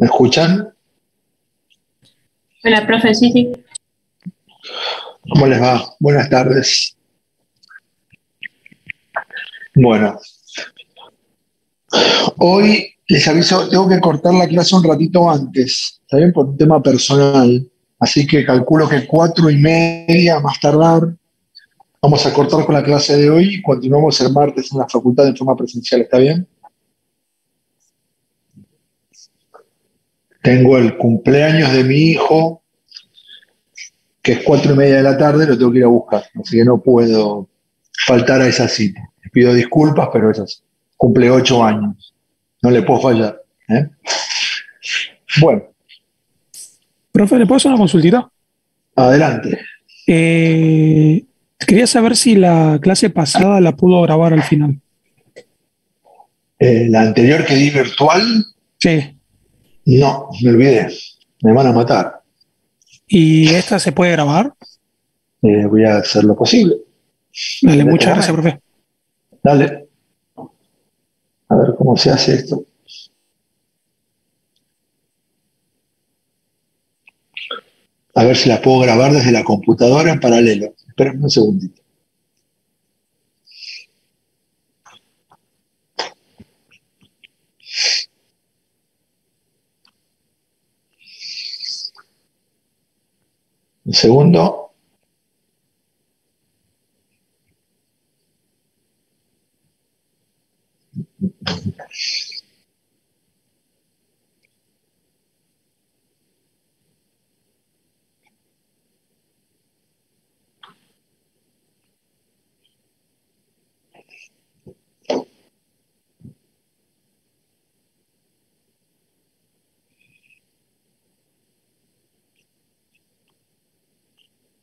¿Me escuchan? Hola, profe, sí, sí. ¿Cómo les va? Buenas tardes. Bueno, hoy les aviso, tengo que cortar la clase un ratito antes, ¿está bien? Por un tema personal. Así que calculo que 4:30 más tardar. Vamos a cortar con la clase de hoy y continuamos el martes en la facultad de forma presencial, ¿está bien? Tengo el cumpleaños de mi hijo, que es 4:30 de la tarde, lo tengo que ir a buscar, así que no puedo faltar a esa cita. Les pido disculpas, pero es así. Cumple 8 años, no le puedo fallar. ¿Eh? Bueno, Profe, ¿le puedo hacer una consultita? adelante. Eh, Quería saber si la clase pasada la pudo grabar al final. La anterior que di virtual, Sí. no, me olvidé, me van a matar. ¿Y esta se puede grabar? Voy a hacer lo posible. Dale, muchas gracias, profe. Dale, a ver cómo se hace esto. A ver si la puedo grabar desde la computadora en paralelo. Espérenme un segundito. Un segundo.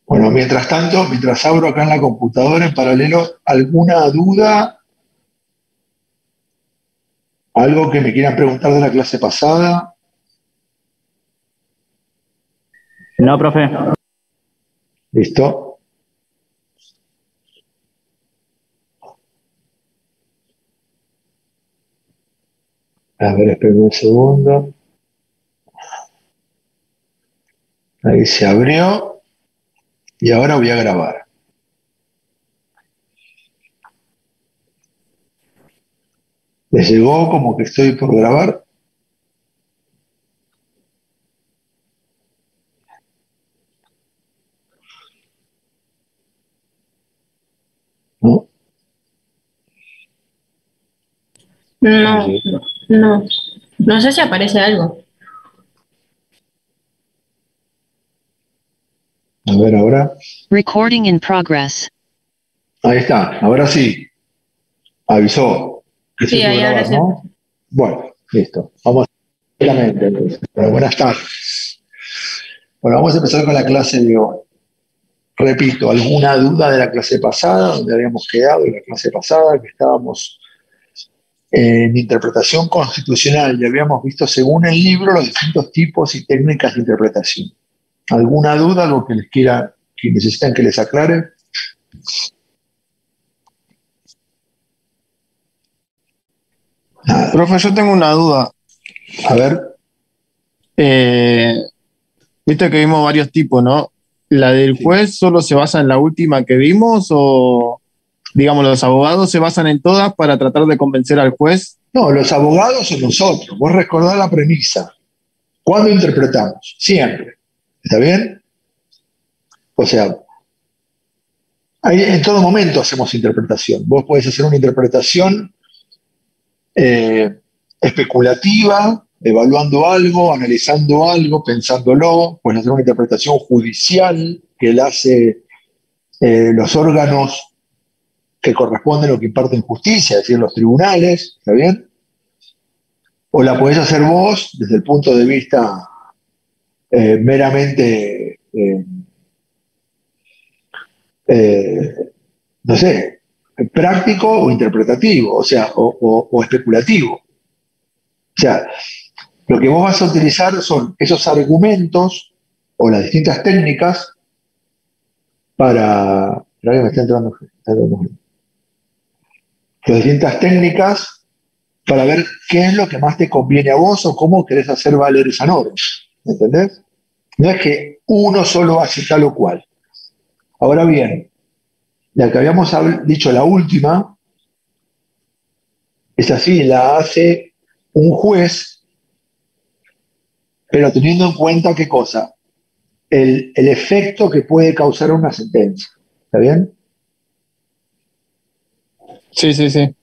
Bueno, mientras tanto, mientras abro acá en la computadora en paralelo, ¿alguna duda? ¿Algo que me quieran preguntar de la clase pasada? No, profe. ¿Listo? A ver, esperen un segundo. Ahí se abrió y ahora voy a grabar. ¿Les llegó como que estoy por grabar? ¿No? No, no. No sé si aparece algo. A ver, ahora. Recording in progress. Ahí está, ahora sí. Avisó que Sí, se puede ahí ahora grabar, sí. ¿no? Bueno, listo. Vamos directamente entonces. Bueno, buenas tardes. Bueno, vamos a empezar con la clase de hoy. Repito, ¿alguna duda de la clase pasada? ¿Dónde habíamos quedado en la clase pasada? Que estábamos en interpretación constitucional y habíamos visto según el libro los distintos tipos y técnicas de interpretación. ¿Alguna duda, algo que les quiera, que necesitan que les aclare? Nada. Profe, yo tengo una duda. A ver, Viste que vimos varios tipos, ¿no? ¿La del juez solo se basa en la última que vimos o, digamos, los abogados se basan en todas para tratar de convencer al juez? no, los abogados son nosotros. Vos recordás la premisa. ¿Cuándo interpretamos? Siempre. ¿Está bien? O sea, en todo momento hacemos interpretación. Vos podés hacer una interpretación especulativa, evaluando algo, analizando algo, pensándolo. Puedes hacer una interpretación judicial que la hace los órganos que corresponden o que imparten justicia, es decir, los tribunales. ¿Está bien? O la podés hacer vos desde el punto de vista meramente, no sé, práctico o interpretativo, o sea, o especulativo. O sea, lo que vos vas a utilizar son esos argumentos o las distintas técnicas para... Espera que me está entrando gente. Las distintas técnicas para ver qué es lo que más te conviene a vos o cómo querés hacer valer esa norma. ¿Entendés? No es que uno solo hace tal o cual. Ahora bien, la que habíamos dicho, la última, es así, la hace un juez, pero teniendo en cuenta qué cosa, el efecto que puede causar una sentencia. ¿Está bien? Sí, sí, sí.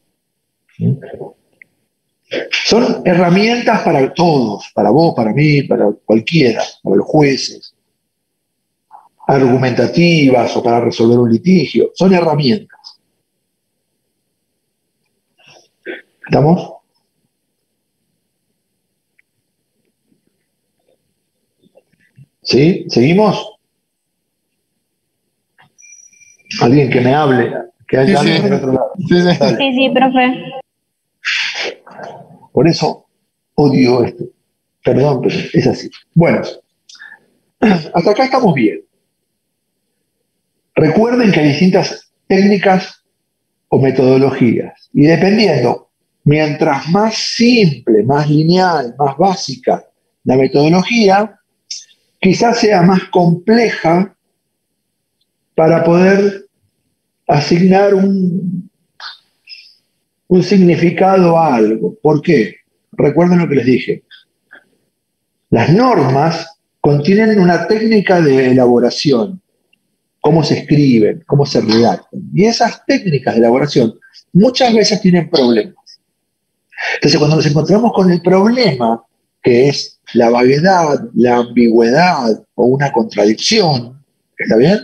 Son herramientas para todos, para vos, para mí, para cualquiera, para los jueces, argumentativas o para resolver un litigio. Son herramientas. ¿Estamos? ¿Sí? ¿Seguimos? Alguien que me hable, que haya Sí, alguien sí. del otro lado. Sí, sí. Dale. Sí, sí, profe. Por eso odio esto. Perdón, pero es así. Bueno, hasta acá estamos bien. Recuerden que hay distintas técnicas o metodologías. Y dependiendo, mientras más simple, más lineal, más básica la metodología, quizás sea más compleja para poder asignar un significado a algo. ¿Por qué? Recuerden lo que les dije. Las normas contienen una técnica de elaboración, cómo se escriben, cómo se redactan. Y esas técnicas de elaboración muchas veces tienen problemas. Entonces, cuando nos encontramos con el problema, que es la vaguedad, la ambigüedad o una contradicción, ¿está bien?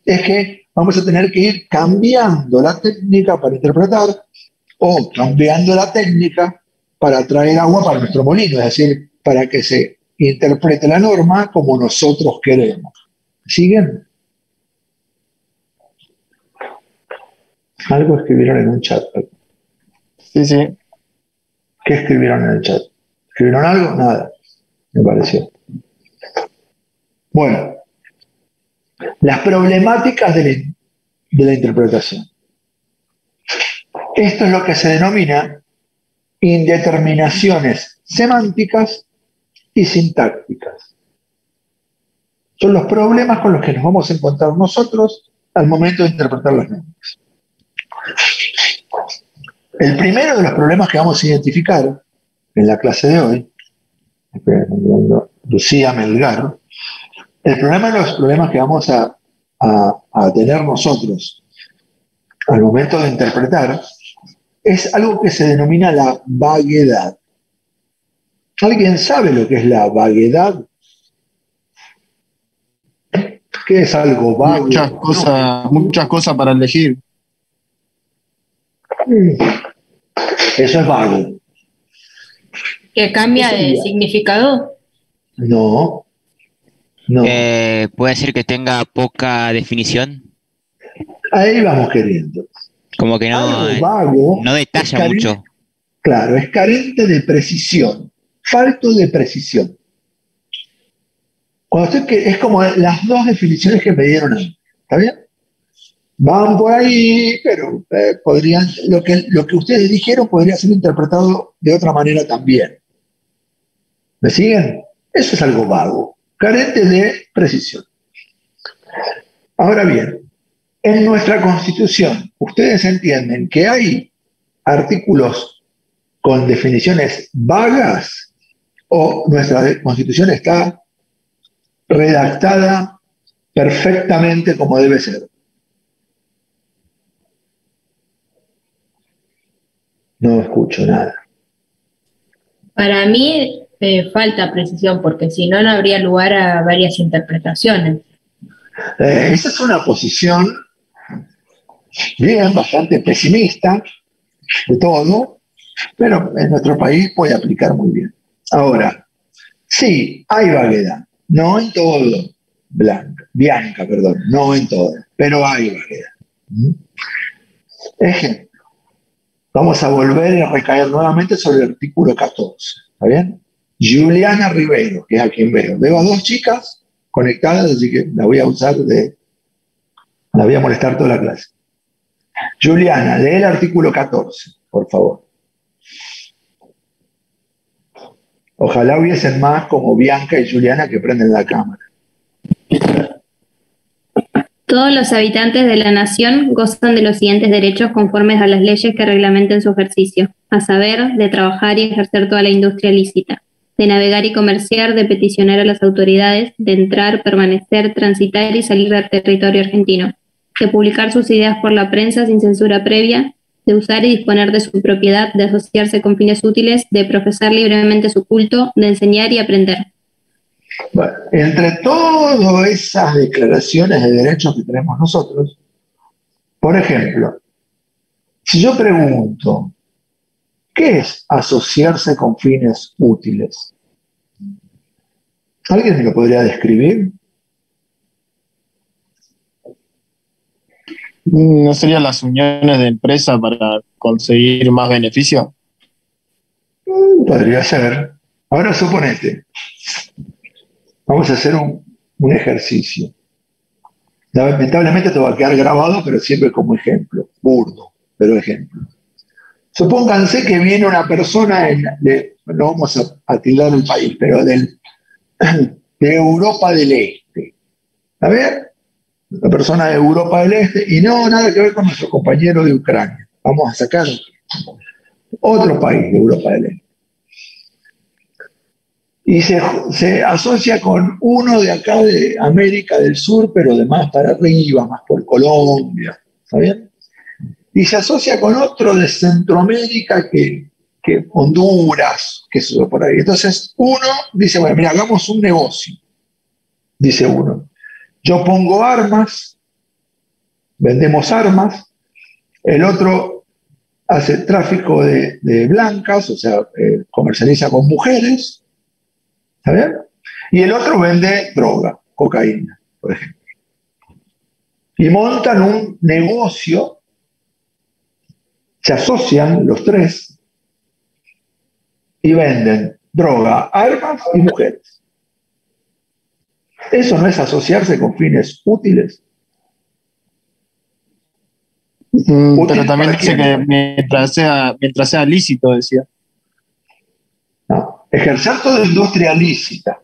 Es que vamos a tener que ir cambiando la técnica para interpretar o cambiando la técnica para traer agua para nuestro molino, es decir, para que se interprete la norma como nosotros queremos. ¿Siguen? Algo escribieron en un chat. Sí, sí. ¿Qué escribieron en el chat? ¿Escribieron algo? Nada, me pareció. Bueno, las problemáticas de la interpretación. Esto es lo que se denomina indeterminaciones semánticas y sintácticas. Son los problemas con los que nos vamos a encontrar nosotros al momento de interpretar las normas. El primero de los problemas que vamos a identificar en la clase de hoy, Lucía Melgar, el problema de los problemas que vamos a tener nosotros al momento de interpretar es algo que se denomina la vaguedad. ¿Alguien sabe lo que es la vaguedad? ¿Qué es algo vago? Muchas cosas para elegir. Eso es vago. ¿Que cambia ¿Qué de sería? significado? No, no. Puede ser que tenga poca definición, Ahí vamos queriendo. como que Algo vago no detalla mucho. Claro, es carente de precisión, falto de precisión. Cuando es como las dos definiciones que me dieron ahí, ¿está bien? Van por ahí, pero podrían, lo que ustedes dijeron podría ser interpretado de otra manera también. ¿Me siguen? Eso es algo vago, carente de precisión. Ahora bien, en nuestra Constitución, ustedes entienden que hay artículos con definiciones vagas o nuestra Constitución está redactada perfectamente como debe ser. No escucho nada. Para mí falta precisión, porque si no, no habría lugar a varias interpretaciones. Esa es una posición bien, bastante pesimista de todo, pero en nuestro país puede aplicar muy bien. Ahora, sí, hay vaguedad, no en todo, Bianca, no en todo, pero hay vaguedad. Ejemplo, vamos a volver a recaer nuevamente sobre el artículo 14, ¿está bien? Juliana Rivero, que es a quien veo. Veo a dos chicas conectadas, así que la voy a la voy a molestar toda la clase. Juliana, lee el artículo 14, por favor. Ojalá hubiesen más como Bianca y Juliana que prenden la cámara. Todos los habitantes de la nación gozan de los siguientes derechos conformes a las leyes que reglamenten su ejercicio, a saber, de trabajar y ejercer toda la industria lícita, de navegar y comerciar, de peticionar a las autoridades, de entrar, permanecer, transitar y salir del territorio argentino, de publicar sus ideas por la prensa sin censura previa, de usar y disponer de su propiedad, de asociarse con fines útiles, de profesar libremente su culto, de enseñar y aprender. Bueno, entre todas esas declaraciones de derechos que tenemos nosotros, por ejemplo, si yo pregunto, ¿qué es asociarse con fines útiles? ¿Alguien me lo podría describir? ¿No serían las uniones de empresa para conseguir más beneficio? Podría ser. Ahora suponete, vamos a hacer un ejercicio. Lamentablemente te va a quedar grabado, pero siempre como ejemplo, burdo, pero ejemplo. Supónganse que viene una persona, no vamos a tildar el país, pero de Europa del Este. A ver, una persona de Europa del Este, y no nada que ver con nuestro compañero de Ucrania. Vamos a sacar otro país de Europa del Este. Y se asocia con uno de acá de América del Sur, pero de más para arriba, más por Colombia, ¿está bien? Y se asocia con otro de Centroamérica que Honduras, que eso por ahí. Entonces uno dice, bueno, mira, hagamos un negocio, dice uno. Yo pongo armas, vendemos armas, el otro hace tráfico de blancas, o sea, comercializa con mujeres, ¿está bien? Y el otro vende droga, cocaína, por ejemplo. Y montan un negocio, se asocian los tres y venden droga, armas y mujeres. ¿Eso no es asociarse con fines útiles? Pero también dice que mientras sea lícito, decía. No, ejercer toda industria lícita.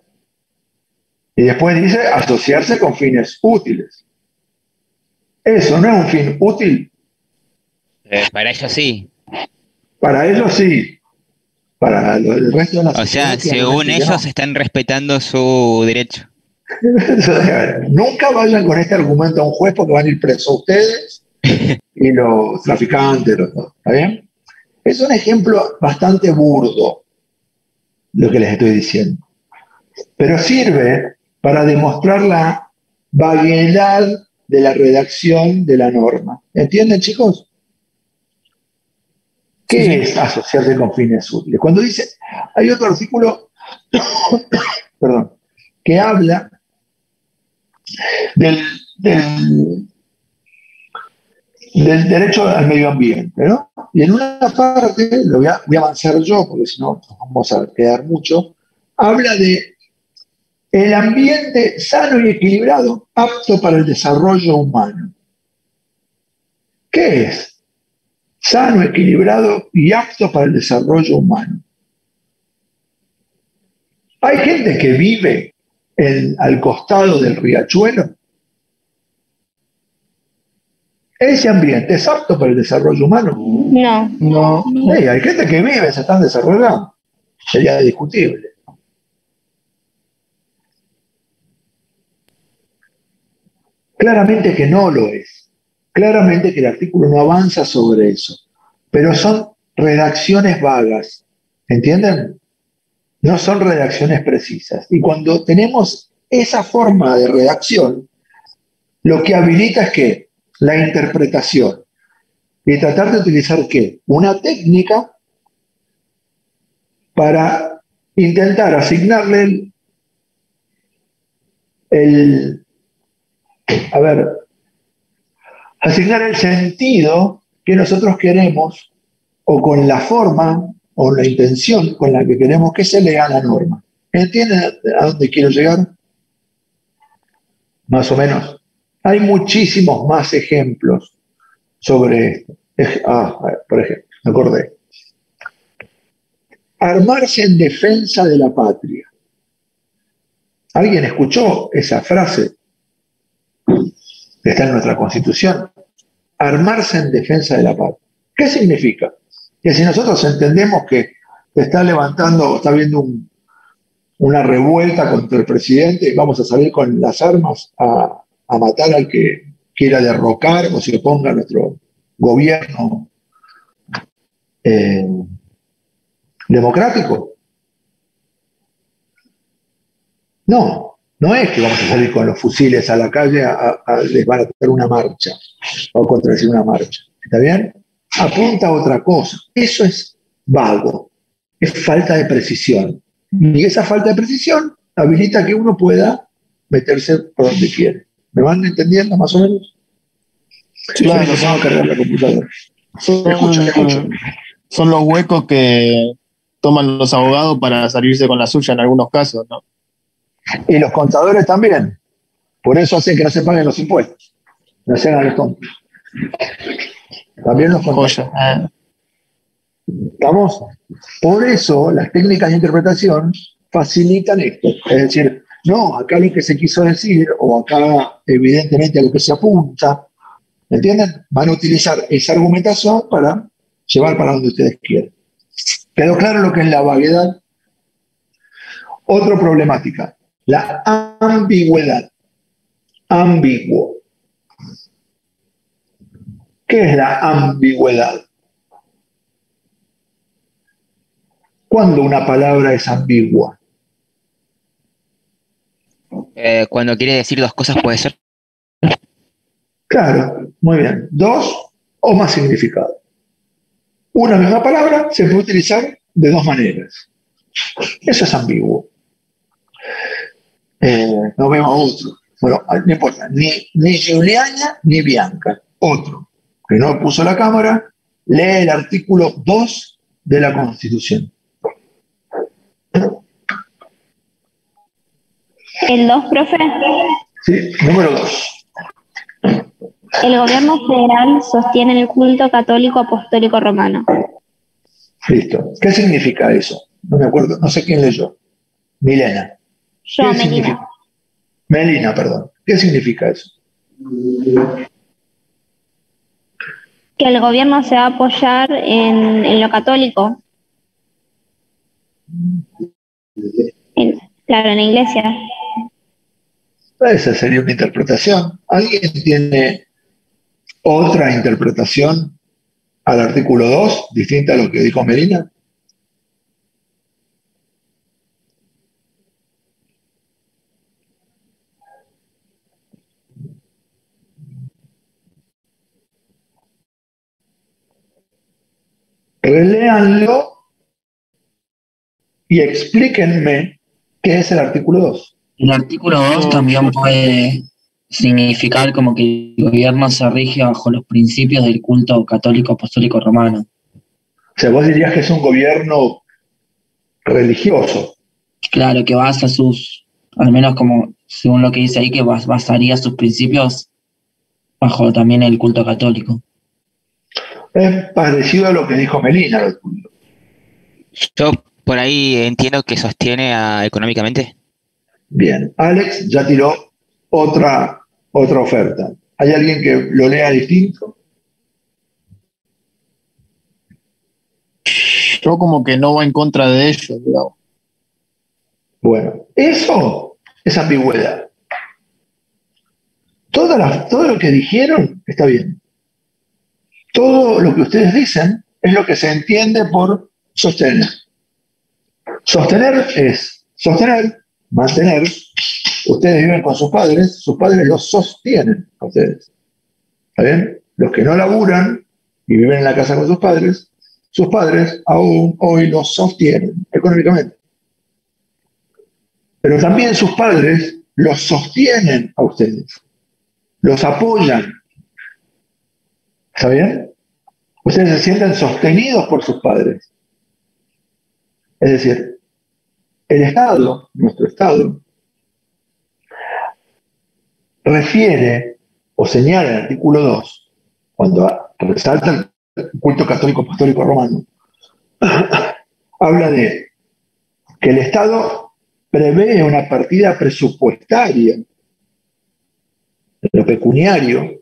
Y después dice asociarse con fines útiles. ¿Eso no es un fin útil? Para ellos sí. Para ellos sí. Para el resto de la O sea, sociedad, según claramente ellos no. están respetando su derecho. Nunca vayan con este argumento a un juez porque van a ir presos ustedes y los traficantes. ¿Está bien? Es un ejemplo bastante burdo lo que les estoy diciendo. Pero sirve para demostrar la vaguedad de la redacción de la norma. ¿Entienden, chicos? ¿Qué es asociarse con fines útiles? Cuando dice, hay otro artículo, perdón, que habla del derecho al medio ambiente, ¿no? Y en una parte, voy a avanzar yo, porque si no nos vamos a quedar mucho, habla de el ambiente sano y equilibrado, apto para el desarrollo humano. ¿Qué es? Sano, equilibrado y apto para el desarrollo humano. Hay gente que vive al costado del riachuelo. ¿Ese ambiente es apto para el desarrollo humano? No. No. Sí, hay gente que vive, se están desarrollando. Sería discutible. Claramente que no lo es. Claramente que el artículo no avanza sobre eso. Pero son redacciones vagas. ¿Entienden? No son redacciones precisas. Y cuando tenemos esa forma de redacción, lo que habilita es que la interpretación y tratar de utilizar ¿qué? Una técnica para intentar asignarle asignar el sentido que nosotros queremos o con la forma o la intención con la que queremos que se lea la norma. ¿Entienden a dónde quiero llegar? Más o menos. Hay muchísimos más ejemplos sobre esto. Por ejemplo, me acordé. armarse en defensa de la patria. ¿Alguien escuchó esa frase? Está en nuestra Constitución. Armarse en defensa de la patria. ¿Qué significa? Que si nosotros entendemos que está levantando, está habiendo una revuelta contra el presidente, vamos a salir con las armas a matar al que quiera derrocar o se oponga a nuestro gobierno democrático. No, no es que vamos a salir con los fusiles a la calle a desbaratar una marcha o contradecir una marcha. ¿Está bien? Apunta a otra cosa. Eso es vago, es falta de precisión. Y esa falta de precisión habilita que uno pueda meterse por donde quiere. ¿Me van entendiendo más o menos? Sí, claro, no puedo cargar la computadora. Escucho. Son los huecos que toman los abogados para salirse con la suya en algunos casos, ¿no? Y los contadores también. Por eso hacen que no se paguen los impuestos. No se hagan los tontos. También los contadores. ¿Estamos? Por eso las técnicas de interpretación facilitan esto. Es decir, no, acá lo que se quiso decir, o acá evidentemente a lo que se apunta, ¿entienden? Van a utilizar esa argumentación para llevar para donde ustedes quieran. ¿Quedó claro lo que es la vaguedad? Otra problemática, la ambigüedad. Ambiguo. ¿Qué es la ambigüedad? ¿Cuándo una palabra es ambigua? Cuando quiere decir dos cosas puede ser. Claro, muy bien. Dos o más significados. Una misma palabra se puede utilizar de dos maneras. Eso es ambiguo. No vemos otro. Bueno, no importa. Ni Juliana ni Bianca. Otro, que no puso la cámara, lee el artículo 2 de la Constitución. ¿El 2, profe? Sí, número 2. El gobierno federal sostiene el culto católico apostólico romano. Listo. ¿Qué significa eso? No me acuerdo, no sé quién leyó. Milena. Yo, ¿Qué Melina. significa? Melina, perdón. ¿Qué significa eso? Que el gobierno se va a apoyar en lo católico. Claro, en la iglesia. Esa sería una interpretación. ¿Alguien tiene otra interpretación al artículo 2, distinta a lo que dijo Melina? Reléanlo y explíquenme qué es el artículo 2. El artículo 2 también puede significar como que el gobierno se rige bajo los principios del culto católico apostólico romano. O sea, vos dirías que es un gobierno religioso. Claro, que basa al menos como según lo que dice ahí, que basaría sus principios bajo también el culto católico. Es parecido a lo que dijo Melina. Yo por ahí entiendo que sostiene económicamente. Bien, Alex ya tiró otra oferta. ¿Hay alguien que lo lea distinto? Yo como que no va en contra de ellos, digamos. Bueno, eso es ambigüedad. Todo lo que dijeron está bien. Todo lo que ustedes dicen es lo que se entiende por sostener. Sostener es sostener, mantener. Ustedes viven con sus padres los sostienen a ustedes. ¿Está bien? Los que no laburan y viven en la casa con sus padres aún hoy los sostienen económicamente. Pero también sus padres los sostienen a ustedes, los apoyan. ¿Está bien? Ustedes se sienten sostenidos por sus padres. Es decir, el Estado, nuestro Estado, refiere o señala en el artículo 2, cuando resalta el culto católico apostólico romano, habla de que el Estado prevé una partida presupuestaria de lo pecuniario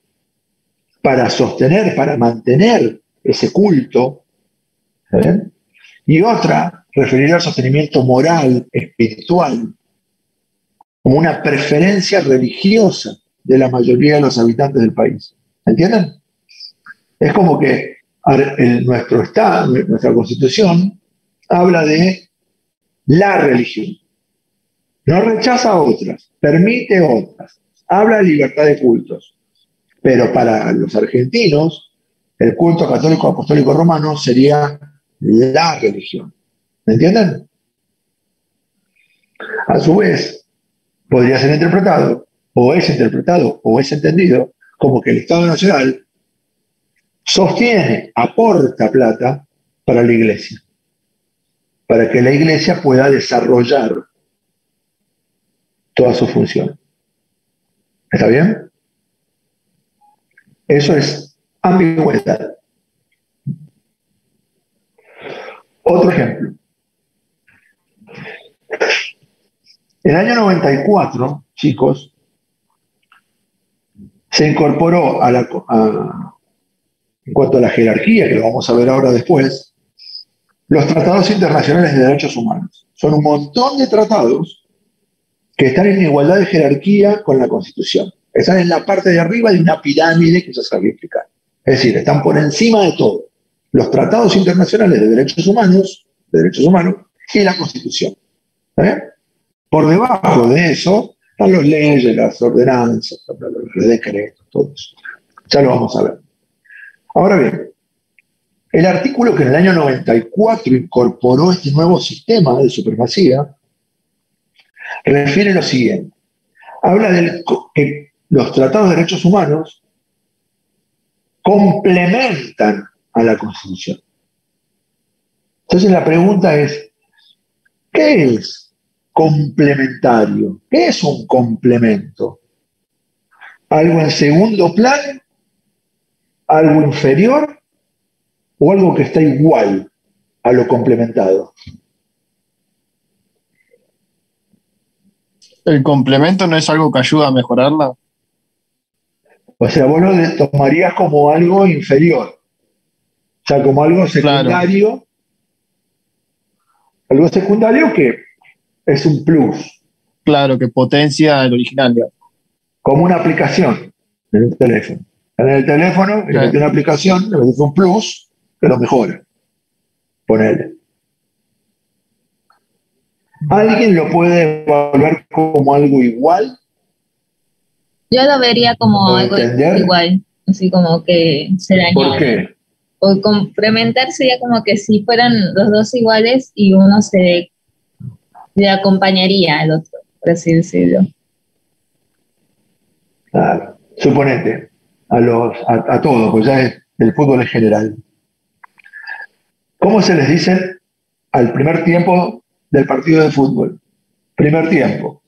para sostener, para mantener ese culto, ¿saben? Y otra referida al sostenimiento moral, espiritual, como una preferencia religiosa de la mayoría de los habitantes del país. ¿Entienden? Es como que nuestro Estado, nuestra Constitución, habla de la religión. No rechaza otras, permite otras, habla de libertad de cultos. Pero para los argentinos, el culto católico apostólico romano sería la religión. ¿Me entienden? A su vez, podría ser interpretado, o es entendido, como que el Estado Nacional sostiene, aporta plata para la Iglesia, para que la Iglesia pueda desarrollar toda su función. ¿Está bien? Eso es ambigüedad. Otro ejemplo. En el año 94, chicos, se incorporó en cuanto a la jerarquía, que lo vamos a ver ahora después, los tratados internacionales de derechos humanos. Son un montón de tratados que están en igualdad de jerarquía con la Constitución. Están en la parte de arriba de una pirámide que ya sabía explicar. Es decir, están por encima de todo. Los tratados internacionales de derechos humanos y la Constitución. ¿Eh? Por debajo de eso están las leyes, las ordenanzas, los decretos, todo eso. Ya lo vamos a ver. Ahora bien, el artículo que en el año 94 incorporó este nuevo sistema de supremacía refiere lo siguiente. Habla de que los tratados de derechos humanos complementan a la Constitución. Entonces la pregunta es, ¿qué es complementario? ¿Qué es un complemento? ¿Algo en segundo plano? ¿Algo inferior? ¿O algo que está igual a lo complementado? ¿El complemento no es algo que ayuda a mejorarla? O sea, vos lo tomarías como algo inferior. O sea, como algo secundario. Claro. Algo secundario que es un plus. Claro, que potencia el original, digamos. Como una aplicación en el teléfono. En el teléfono, le metes una aplicación, le metes un plus, que lo mejora. Ponele. ¿Alguien lo puede evaluar como algo igual? Yo lo vería como algo igual, así como que se dañó. ¿Por qué? O complementar sería como que si fueran los dos iguales y uno le acompañaría al otro, por así decirlo. Claro. Suponete, a todos, pues ya el fútbol en general. ¿Cómo se les dice al primer tiempo del partido de fútbol? Primer tiempo.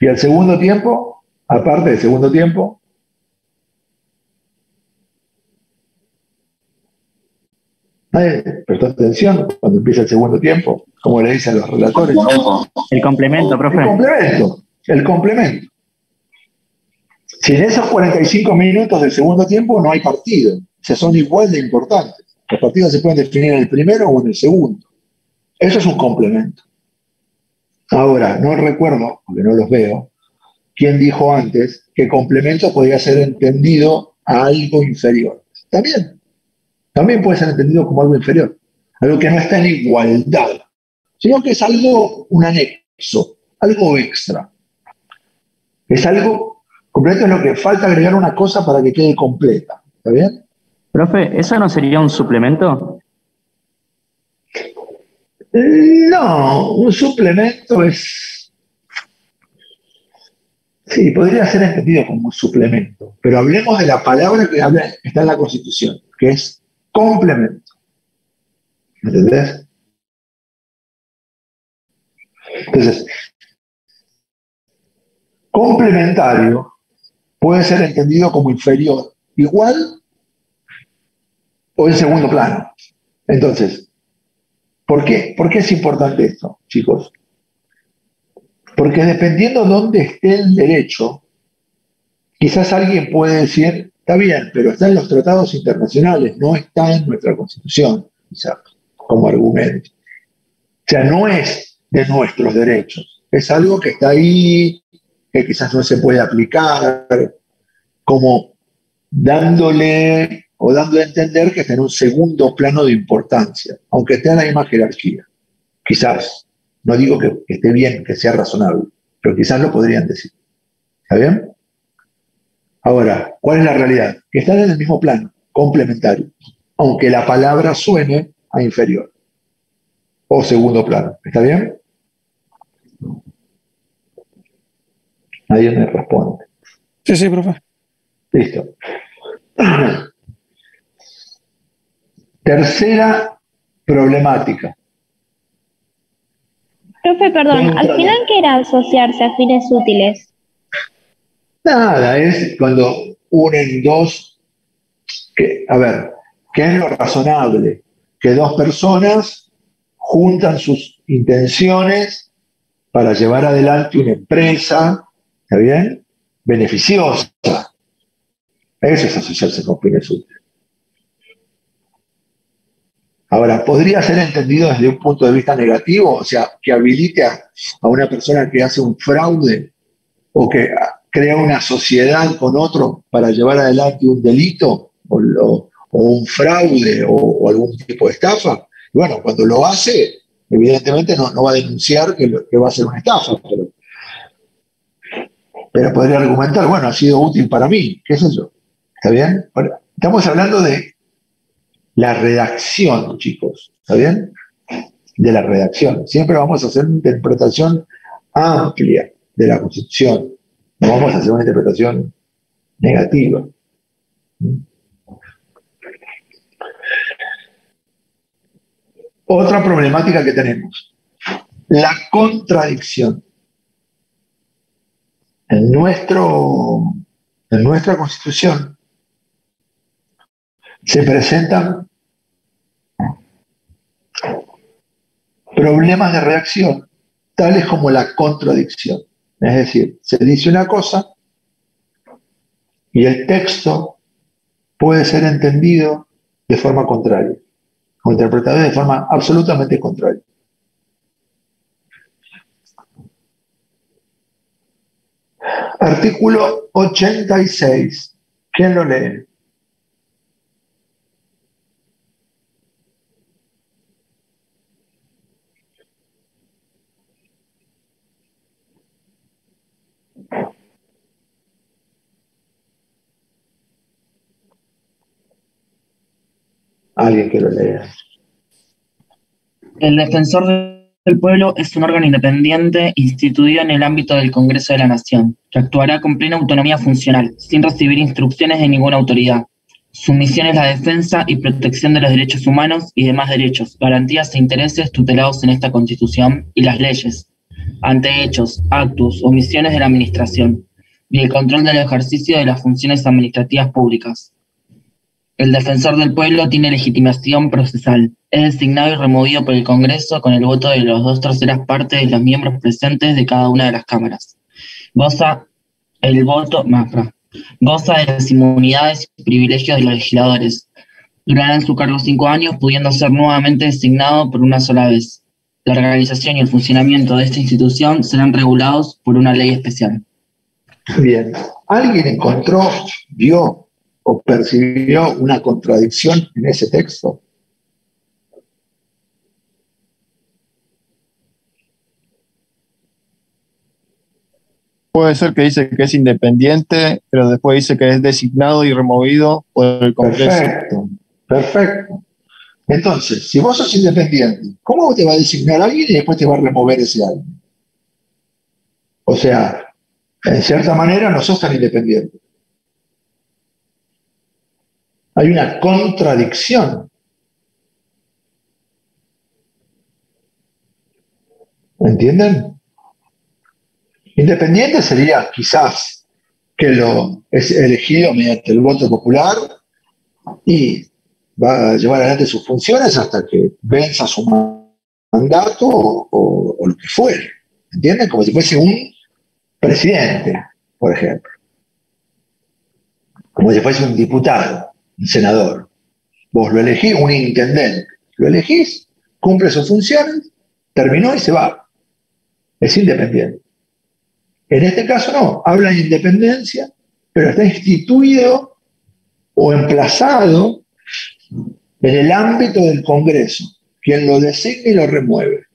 Y al segundo tiempo, aparte del segundo tiempo, nadie prestó atención cuando empieza el segundo tiempo, como le dicen los relatores. El complemento, profe. El complemento. Si en esos 45 minutos del segundo tiempo no hay partido, se son igual de importantes. Los partidos se pueden definir en el primero o en el segundo. Eso es un complemento. Ahora, no recuerdo, porque no los veo, quién dijo antes que complemento podía ser entendido a algo inferior. También puede ser entendido como algo inferior, algo que no está en igualdad, sino que es algo, un anexo, algo extra. Es algo completo, es lo que falta agregar una cosa para que quede completa. ¿Está bien? Profe, ¿eso no sería un suplemento? No, un suplemento es... Sí, podría ser entendido como un suplemento, pero hablemos de la palabra que está en la Constitución, que es complemento. ¿Entendés? Entonces, complementario puede ser entendido como inferior, igual o en segundo plano. Entonces, ¿Por qué es importante esto, chicos? Porque dependiendo dónde esté el derecho, quizás alguien puede decir, está bien, pero está en los tratados internacionales, no está en nuestra Constitución, quizás, como argumento. O sea, no es de nuestros derechos, es algo que está ahí, que quizás no se puede aplicar, como dándole a entender que está en un segundo plano de importancia, aunque esté en la misma jerarquía. Quizás, no digo que esté bien, que sea razonable, pero quizás lo podrían decir. ¿Está bien? Ahora, ¿cuál es la realidad? Que están en el mismo plano, complementario, aunque la palabra suene a inferior o segundo plano. ¿Está bien? Nadie me responde. Sí, sí, profe. Listo. Tercera problemática. Profe, perdón, al final, ¿qué era asociarse a fines útiles? Nada, es cuando unen dos, ¿qué es lo razonable? Que dos personas juntan sus intenciones para llevar adelante una empresa, ¿está bien? Beneficiosa. Eso es asociarse con fines útiles. Ahora, podría ser entendido desde un punto de vista negativo, o sea, que habilite a una persona que hace un fraude o que crea una sociedad con otro para llevar adelante un delito o un fraude o algún tipo de estafa. Y bueno, cuando lo hace, evidentemente no va a denunciar que va a ser una estafa, pero podría argumentar, bueno, ha sido útil para mí, qué sé yo. ¿Está bien? Ahora, estamos hablando de la redacción, chicos, ¿está bien? De la redacción. Siempre vamos a hacer una interpretación amplia de la Constitución. No vamos a hacer una interpretación negativa. Otra problemática que tenemos, la contradicción. En nuestra Constitución se presentan problemas de redacción tales como la contradicción. Es decir, se dice una cosa y el texto puede ser entendido de forma contraria o interpretado de forma absolutamente contraria. Artículo 86. ¿Quién lo lee? Alguien que lo lea. El defensor del pueblo es un órgano independiente instituido en el ámbito del Congreso de la Nación, que actuará con plena autonomía funcional, sin recibir instrucciones de ninguna autoridad. Su misión es la defensa y protección de los derechos humanos y demás derechos, garantías e intereses tutelados en esta Constitución y las leyes, ante hechos, actos, omisiones de la Administración, y el control del ejercicio de las funciones administrativas públicas. El defensor del pueblo tiene legitimación procesal. Es designado y removido por el Congreso con el voto de las 2/3 partes de los miembros presentes de cada una de las cámaras. Goza de las inmunidades y privilegios de los legisladores. Durará en su cargo 5 años, pudiendo ser nuevamente designado por una sola vez. La organización y el funcionamiento de esta institución serán regulados por una ley especial. Bien. ¿Alguien vio o percibió una contradicción en ese texto? Puede ser que dice que es independiente, pero después dice que es designado y removido por el Congreso. Perfecto. Entonces, si vos sos independiente, ¿cómo te va a designar a alguien y después te va a remover ese alguien? O sea, en cierta manera no sos tan independiente. Hay una contradicción. ¿Entienden? Independiente sería quizás que lo es elegido mediante el voto popular y va a llevar adelante sus funciones hasta que venza su mandato o lo que fuere. ¿Entienden? Como si fuese un presidente, por ejemplo. Como si fuese un diputado, un senador. Vos lo elegís, un intendente. Lo elegís, cumple sus funciones, terminó y se va. Es independiente. En este caso no, habla de independencia, pero está instituido o emplazado en el ámbito del Congreso, quien lo designa y lo remueve.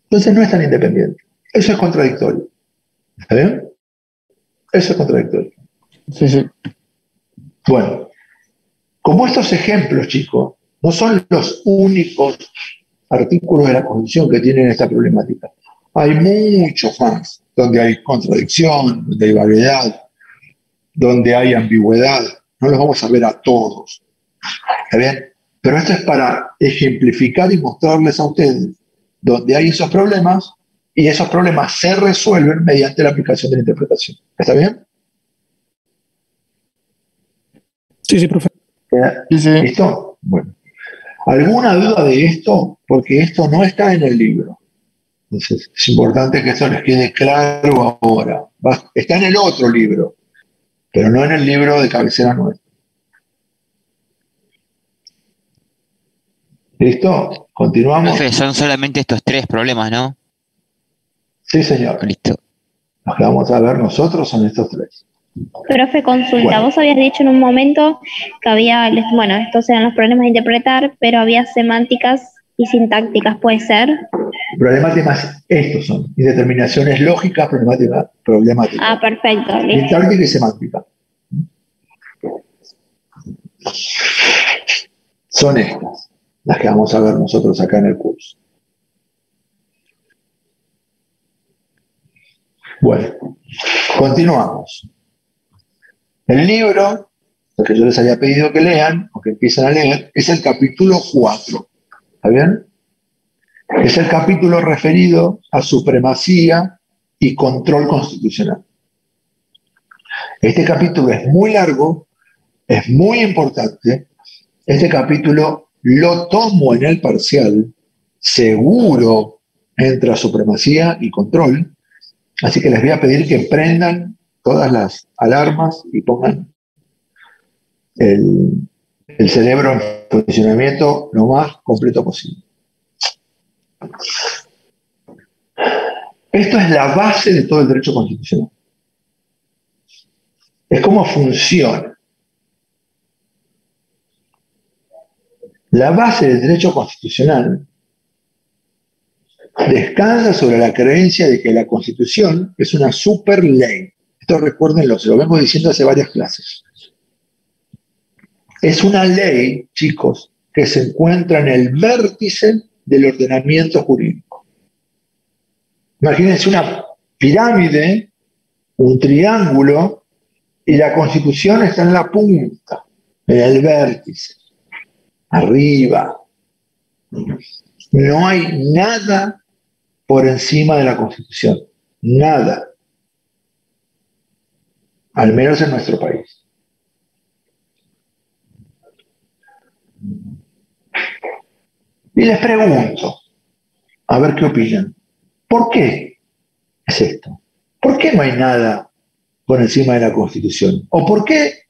Entonces no es tan independiente. Eso es contradictorio. ¿Está bien? Eso es contradictorio. Sí, sí. Bueno, como estos ejemplos, chicos, no son los únicos artículos de la Constitución que tienen esta problemática. Hay muchos más, donde hay contradicción, donde hay variedad, donde hay ambigüedad. No los vamos a ver a todos. ¿Está bien? Pero esto es para ejemplificar y mostrarles a ustedes donde hay esos problemas y esos problemas se resuelven mediante la aplicación de la interpretación. ¿Está bien? Sí, profe. Sí. ¿Listo? Bueno. ¿Alguna duda de esto? Porque esto no está en el libro. Entonces, es importante que esto les quede claro ahora. Está en el otro libro, pero no en el libro de cabecera nuestro. ¿Listo? Continuamos. Profe, son solamente estos 3 problemas, ¿no? Sí, señor. Listo. Los que vamos a ver nosotros son estos 3. Profe, consulta. Bueno. Vos habías dicho en un momento que había, bueno, estos eran los problemas de interpretar, pero había semánticas y sintácticas, ¿puede ser? Problemáticas, estos son. Indeterminaciones lógicas, problemáticas. Ah, perfecto. Listo. Sintáctica y semántica. Son estas, las que vamos a ver nosotros acá en el curso. Bueno, continuamos. El libro, lo que yo les había pedido que lean, o que empiecen a leer, es el capítulo 4. ¿Está bien? Es el capítulo referido a supremacía y control constitucional. Este capítulo es muy largo, es muy importante. Este capítulo lo tomo en el parcial, seguro entra supremacía y control, así que les voy a pedir que prendan todas las alarmas y pongan el cerebro en funcionamiento lo más completo posible. Esto es la base de todo el derecho constitucional. Es cómo funciona. La base del derecho constitucional descansa sobre la creencia de que la Constitución es una super ley. Esto recuérdenlo, se lo vengo diciendo hace varias clases. Es una ley, chicos, que se encuentra en el vértice del ordenamiento jurídico. Imagínense una pirámide, un triángulo, y la Constitución está en la punta, en el vértice, arriba. No hay nada por encima de la Constitución, nada. Al menos en nuestro país. Y les pregunto, a ver qué opinan. ¿Por qué es esto? ¿Por qué no hay nada por encima de la Constitución? ¿O por qué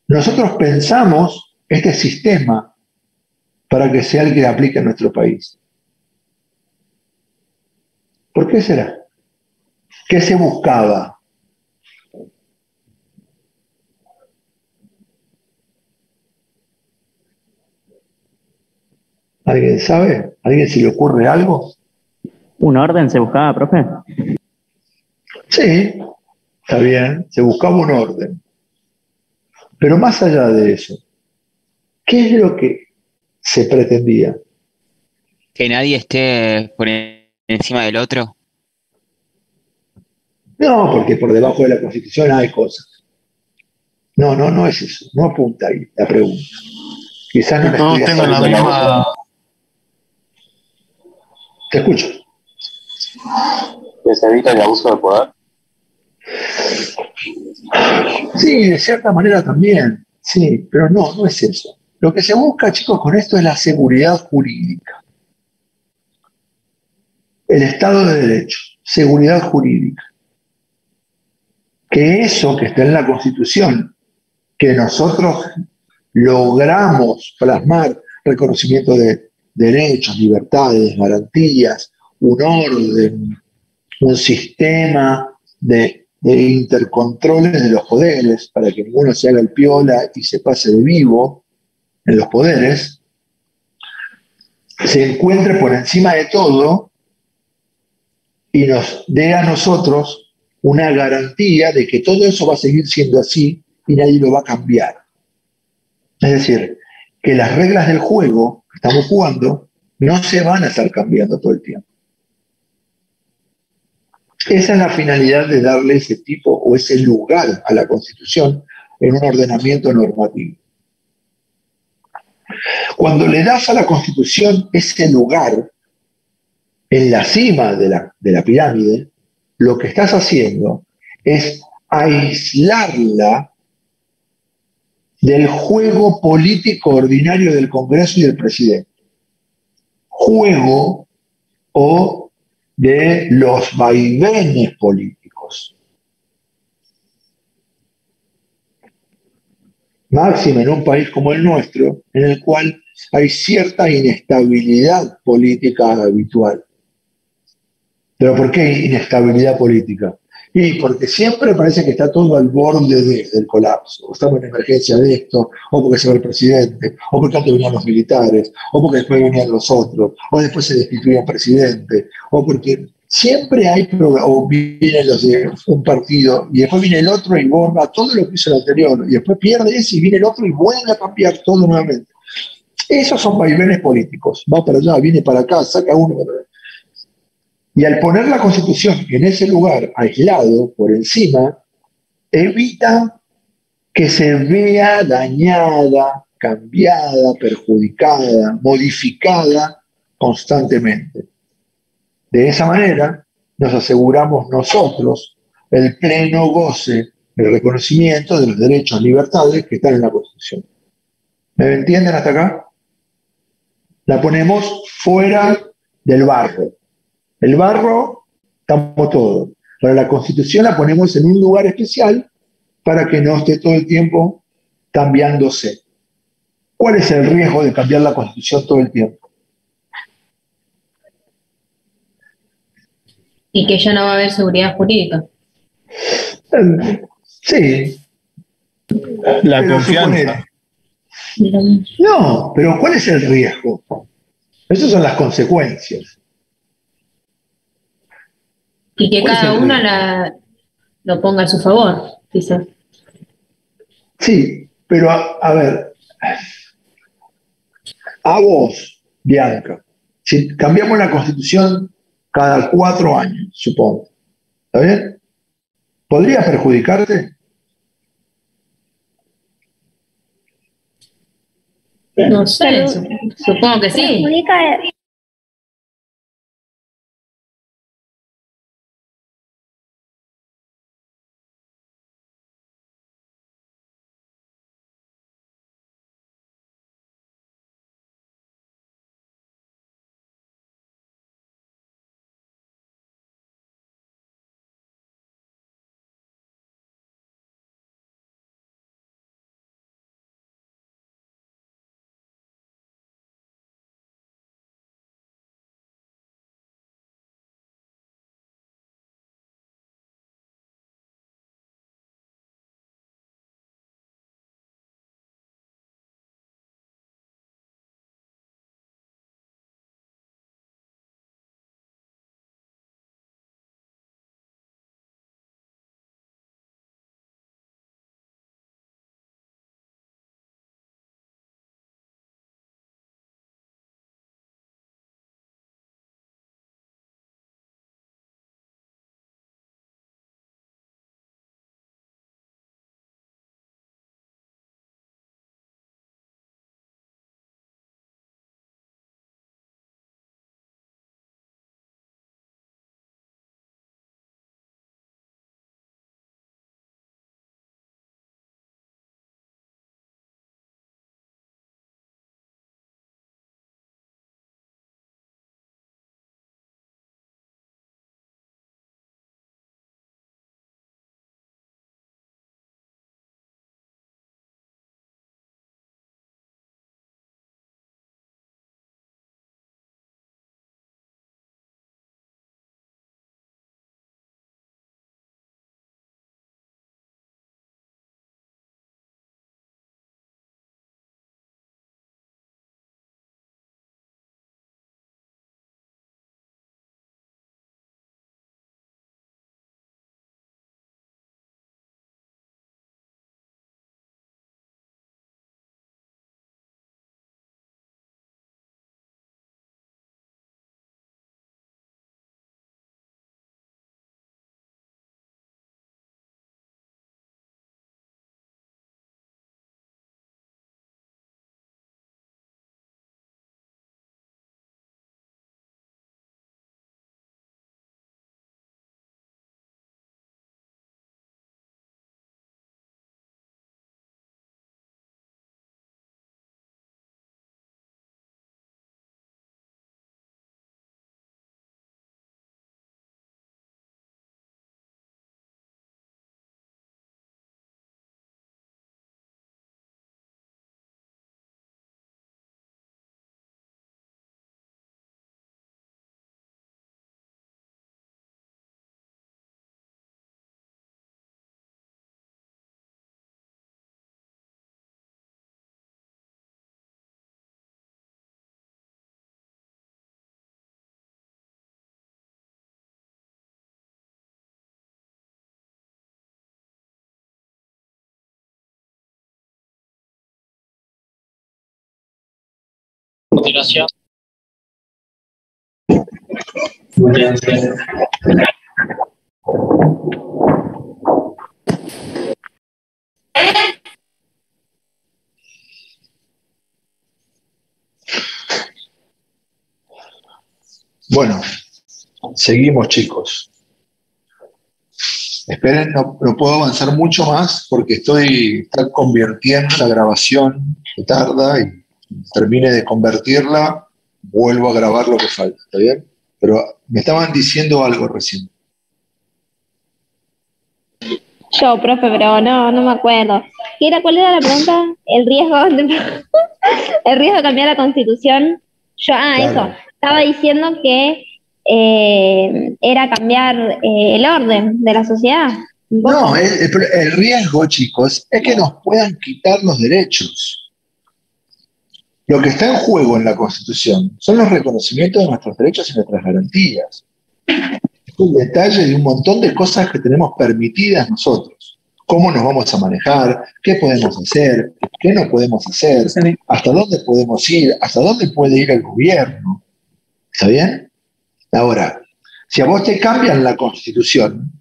nosotros pensamos este sistema para que sea el que aplique en nuestro país? ¿Por qué será? ¿Qué se buscaba? ¿Alguien sabe? ¿Alguien se le ocurre algo? ¿Un orden se buscaba, profe? Sí, está bien, se buscaba un orden. Pero más allá de eso, ¿qué es lo que se pretendía? Que nadie esté por encima del otro. No, porque por debajo de la Constitución hay cosas. No es eso, no apunta ahí la pregunta. Quizás no Que todos tengan la misma... Te escucho. ¿Que se evita el abuso de poder? Sí, de cierta manera también, sí, pero no es eso. Lo que se busca, chicos, con esto es la seguridad jurídica. el Estado de Derecho, seguridad jurídica. Que eso que está en la Constitución, que nosotros logramos plasmar, reconocimiento de derechos, libertades, garantías, un orden, un sistema de intercontroles de los poderes para que ninguno se haga el piola y se pase de vivo en los poderes, se encuentre por encima de todo y nos dé a nosotros una garantía de que todo eso va a seguir siendo así y nadie lo va a cambiar. Es decir, que las reglas del juego que estamos jugando no se van a estar cambiando todo el tiempo. Esa es la finalidad de darle ese tipo o ese lugar a la Constitución en un ordenamiento normativo. Cuando le das a la Constitución ese lugar en la cima de la pirámide, lo que estás haciendo es aislarla del juego político ordinario del Congreso y del presidente. Juego o de los vaivenes políticos. Máximo en un país como el nuestro, en el cual hay cierta inestabilidad política habitual. ¿Pero por qué inestabilidad política? Y porque siempre parece que está todo al borde del colapso. O estamos en emergencia de esto, o porque se va el presidente, o porque antes venían los militares, o porque después venían los otros, o después se destituía un presidente, o porque siempre hay, o vienen los de un partido, y después viene el otro y borra todo lo que hizo el anterior, y después pierde ese y viene el otro y vuelve a cambiar todo nuevamente. Esos son vaivenes políticos. Va para allá, viene para acá, saca uno. Y al poner la Constitución en ese lugar aislado, por encima, evita que se vea dañada, cambiada, perjudicada, modificada constantemente. De esa manera nos aseguramos nosotros el pleno goce, el reconocimiento de los derechos y libertades que están en la Constitución. ¿Me entienden hasta acá? La ponemos fuera del barro. El barro, estamos todos. Para la Constitución la ponemos en un lugar especial para que no esté todo el tiempo cambiándose. ¿Cuál es el riesgo de cambiar la Constitución todo el tiempo? Y que ya no va a haber seguridad jurídica. Sí. La confianza. No, pero ¿cuál es el riesgo? Esas son las consecuencias. Y que cada una lo ponga a su favor, quizás. Sí, pero a ver, a vos, Bianca, si cambiamos la Constitución cada 4 años, supongo, ¿está bien? ¿Podría perjudicarte? No sé, supongo que sí. Perjudica continuación. Bueno, seguimos, chicos. Esperen, no puedo avanzar mucho más porque está convirtiendo la grabación, que tarda, y termine de convertirla, vuelvo a grabar lo que falta, ¿está bien? Pero me estaban diciendo algo recién. Yo, profe, pero no me acuerdo. ¿Cuál era la pregunta? El riesgo de cambiar la Constitución. Claro. Eso. Estaba diciendo que era cambiar el orden de la sociedad. No, el riesgo, chicos, es que nos puedan quitar los derechos. Lo que está en juego en la Constitución son los reconocimientos de nuestros derechos y nuestras garantías. Es un detalle de un montón de cosas que tenemos permitidas nosotros. Cómo nos vamos a manejar, qué podemos hacer, qué no podemos hacer, hasta dónde podemos ir, hasta dónde puede ir el gobierno. ¿Está bien? Ahora, si a vos te cambian la Constitución,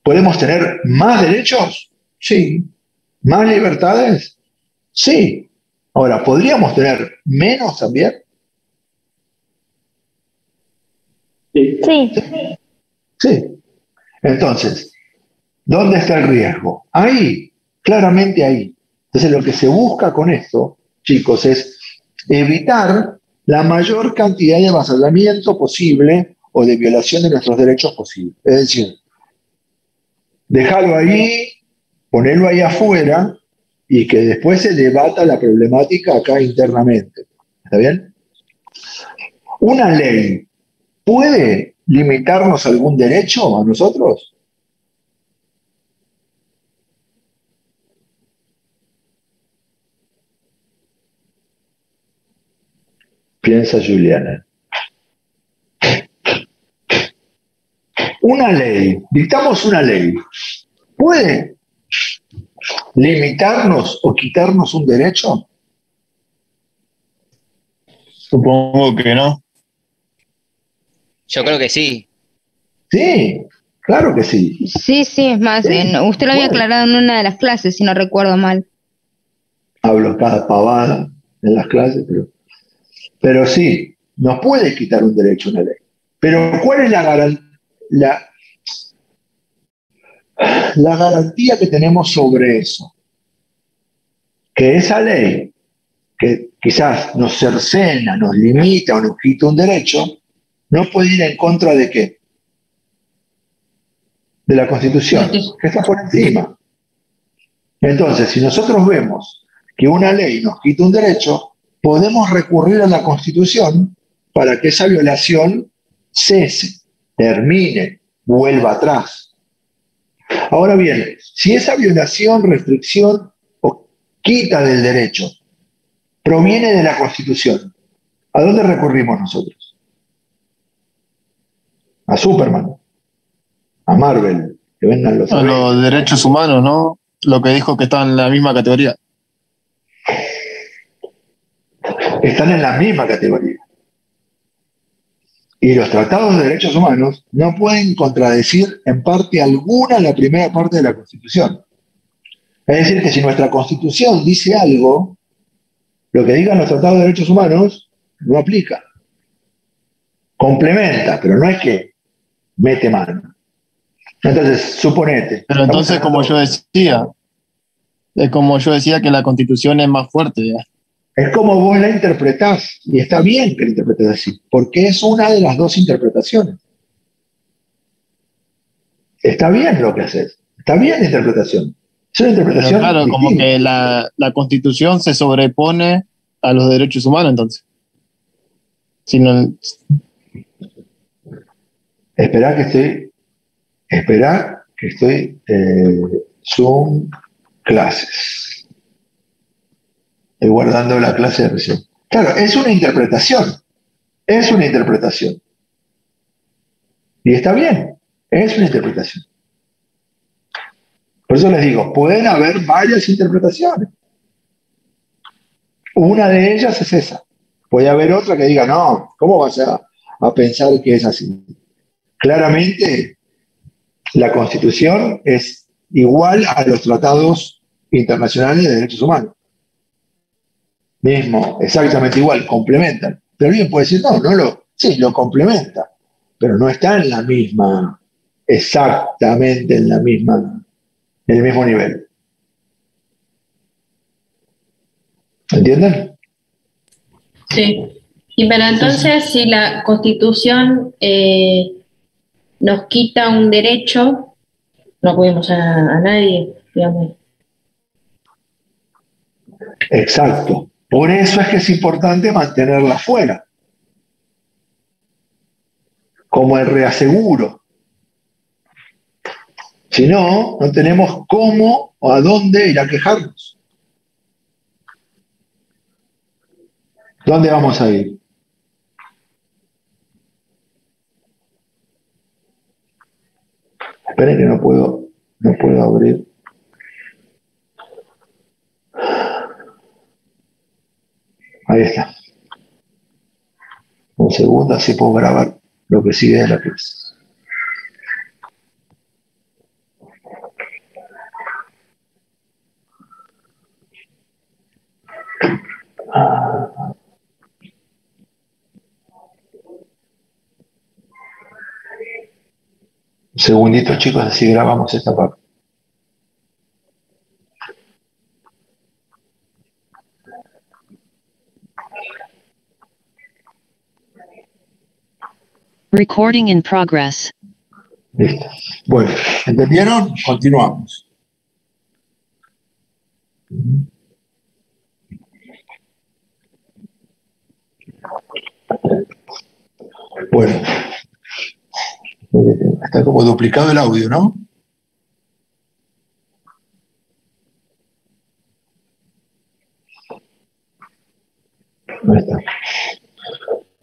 ¿podemos tener más derechos? Sí. ¿Más libertades? Sí. Ahora, ¿podríamos tener menos también? Sí. Sí. Entonces, ¿dónde está el riesgo? Ahí, claramente ahí. Entonces, lo que se busca con esto, chicos, es evitar la mayor cantidad de avasallamiento posible o de violación de nuestros derechos posible. Es decir, dejarlo ahí, ponerlo ahí afuera y que después se debata la problemática acá internamente. ¿Está bien? ¿Una ley puede limitarnos algún derecho a nosotros? Piensa Juliana. Una ley, dictamos una ley, ¿puede limitarnos o quitarnos un derecho? Supongo que no. Yo creo que sí. Sí, claro que sí. Sí, es más, usted lo había aclarado en una de las clases, si no recuerdo mal. Hablo cada pavada en las clases, pero sí, nos puede quitar un derecho una ley. Pero ¿cuál es la garantía que tenemos sobre eso? Que esa ley, que quizás nos cercena, nos limita o nos quita un derecho, no puede ir en contra de ¿qué? De la Constitución, que está por encima. Entonces, si nosotros vemos que una ley nos quita un derecho, podemos recurrir a la Constitución para que esa violación cese, termine, vuelva atrás. Ahora bien, si esa violación, restricción o quita del derecho proviene de la Constitución, ¿a dónde recurrimos nosotros? A Superman, a Marvel, que vengan los... A los derechos humanos, ¿no? Lo que dijo que están en la misma categoría. Están en la misma categoría. Y los tratados de derechos humanos no pueden contradecir en parte alguna la primera parte de la Constitución. Es decir, que si nuestra Constitución dice algo, lo que digan los tratados de derechos humanos no aplica. Complementa, pero no es que mete mano. Entonces, suponete. Pero entonces, como yo decía, es como yo decía que la Constitución es más fuerte. ¿Ya? Es como vos la interpretás, y está bien que la interpretes así, porque es una de las dos interpretaciones. Está bien lo que haces, está bien la interpretación. Es una interpretación. Pero claro, distinta. como que la Constitución se sobrepone a los derechos humanos, entonces. Si no, Esperá que estoy Zoom clases. Estoy guardando la clase de recién. Claro, es una interpretación. Es una interpretación. Y está bien, es una interpretación. Por eso les digo, pueden haber varias interpretaciones. Una de ellas es esa. Puede haber otra que diga, no, ¿cómo vas a pensar que es así? Claramente, la Constitución es igual a los tratados internacionales de derechos humanos. Mismo, exactamente igual, complementan. Pero alguien puede decir, sí, lo complementa, pero no está en la misma, exactamente en el mismo nivel. ¿Entienden? Sí. Y pero entonces, si la Constitución nos quita un derecho, no podemos a nadie, digamos. Exacto. Por eso es que es importante mantenerla fuera, como el reaseguro. Si no, no tenemos cómo o a dónde ir a quejarnos. ¿Dónde vamos a ir? Esperen que no puedo abrir. Ahí está. Un segundo, así puedo grabar lo que sigue de la clase. Un segundito, chicos, así grabamos esta parte. Recording in progress. Listo. Bueno, ¿entendieron? Continuamos. Bueno, está como duplicado el audio, ¿no? Ahí está.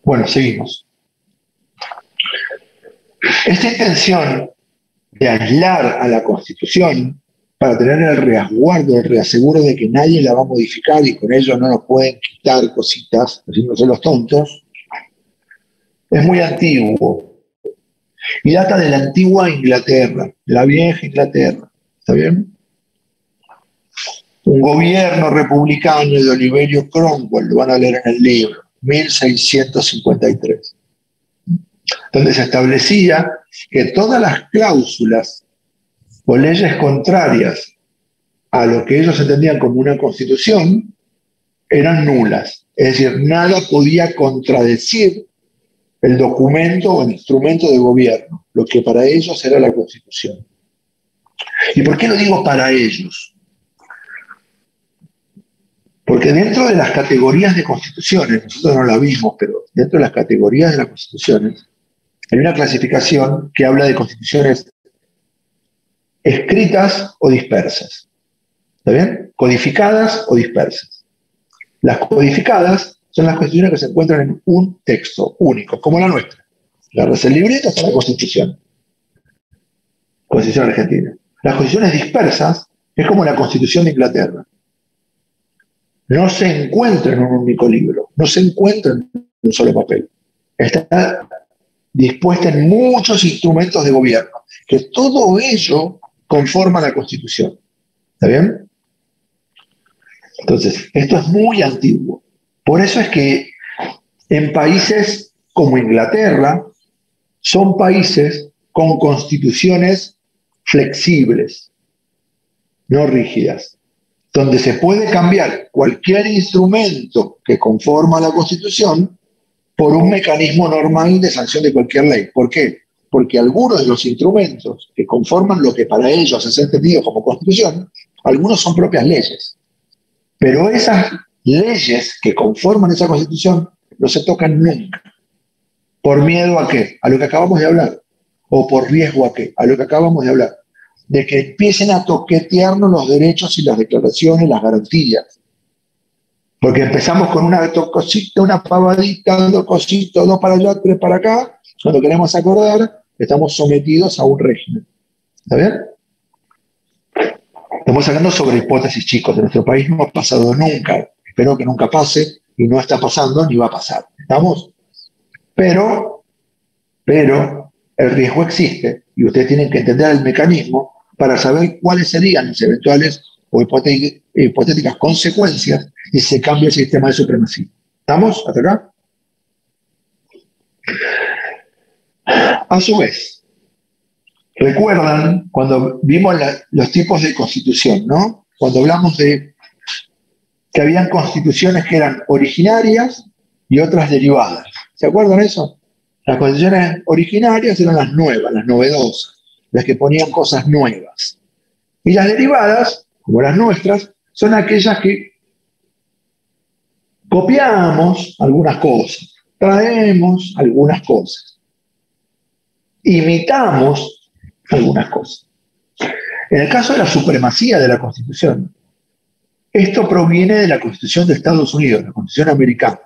Bueno, seguimos. Esta intención de aislar a la Constitución para tener el resguardo, el reaseguro de que nadie la va a modificar y con ello no nos pueden quitar cositas, haciéndose los tontos, es muy antiguo y data de la antigua Inglaterra, de la vieja Inglaterra. ¿Está bien? Un gobierno republicano de Oliverio Cromwell, lo van a leer en el libro, 1653, donde se establecía que todas las cláusulas o leyes contrarias a lo que ellos entendían como una constitución eran nulas. Es decir, nada podía contradecir el documento o el instrumento de gobierno, lo que para ellos era la Constitución. ¿Y por qué lo digo para ellos? Porque dentro de las categorías de constituciones, nosotros no la vimos, pero dentro de las categorías de las constituciones, hay una clasificación que habla de constituciones escritas o dispersas. ¿Está bien? Codificadas o dispersas. Las codificadas son las constituciones que se encuentran en un texto único, como la nuestra. Agarras el libreto, está la Constitución. Constitución argentina. Las constituciones dispersas es como la Constitución de Inglaterra. No se encuentra en un único libro, no se encuentra en un solo papel. Está dispuesta en muchos instrumentos de gobierno, que todo ello conforma la Constitución. ¿Está bien? Entonces, esto es muy antiguo. Por eso es que en países como Inglaterra, son países con constituciones flexibles, no rígidas, donde se puede cambiar cualquier instrumento que conforma la Constitución por un mecanismo normal de sanción de cualquier ley. ¿Por qué? Porque algunos de los instrumentos que conforman lo que para ellos es entendido como Constitución, algunos son propias leyes. Pero esas leyes que conforman esa Constitución no se tocan nunca. ¿Por miedo a qué? A lo que acabamos de hablar. ¿O por riesgo a qué? A lo que acabamos de hablar. De que empiecen a toquetearnos los derechos y las declaraciones, las garantías. Porque empezamos con una cosita, una pavadita, dos cositos, dos para allá, tres para acá. Cuando queremos acordar, estamos sometidos a un régimen. ¿Está bien? Estamos hablando sobre hipótesis, chicos. En nuestro país no ha pasado nunca. Espero que nunca pase, y no está pasando ni va a pasar. ¿Estamos? Pero el riesgo existe y ustedes tienen que entender el mecanismo para saber cuáles serían las eventuales o hipotéticas consecuencias si se cambia el sistema de supremacía. ¿Estamos? ¿Hasta acá? A su vez, recuerdan cuando vimos los tipos de constitución, ¿no? Cuando hablamos de que habían constituciones que eran originarias y otras derivadas. ¿Se acuerdan de eso? Las constituciones originarias eran las nuevas, las novedosas, las que ponían cosas nuevas. Y las derivadas, como las nuestras, son aquellas que copiamos algunas cosas, traemos algunas cosas, imitamos algunas cosas. En el caso de la supremacía de la Constitución, esto proviene de la Constitución de Estados Unidos, la Constitución americana,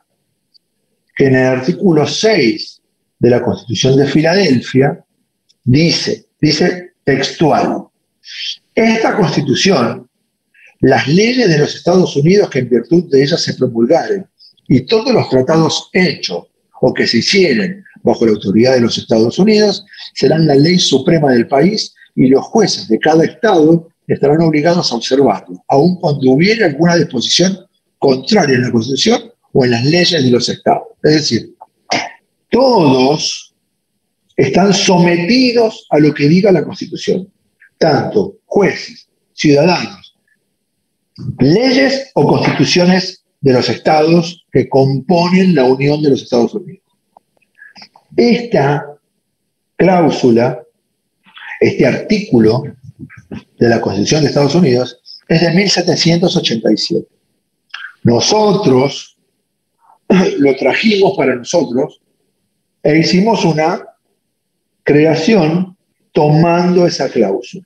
que en el artículo 6 de la Constitución de Filadelfia dice textual: esta Constitución, las leyes de los Estados Unidos que en virtud de ellas se promulgaren y todos los tratados hechos o que se hicieren bajo la autoridad de los Estados Unidos serán la ley suprema del país y los jueces de cada estado estarán obligados a observarlo, aun cuando hubiera alguna disposición contraria en la Constitución o en las leyes de los estados. Es decir, todos están sometidos a lo que diga la Constitución, tanto jueces, ciudadanos, leyes o constituciones de los estados que componen la Unión de los Estados Unidos. Esta cláusula, este artículo de la Constitución de Estados Unidos es de 1787. Nosotros lo trajimos para nosotros e hicimos una creación tomando esa cláusula.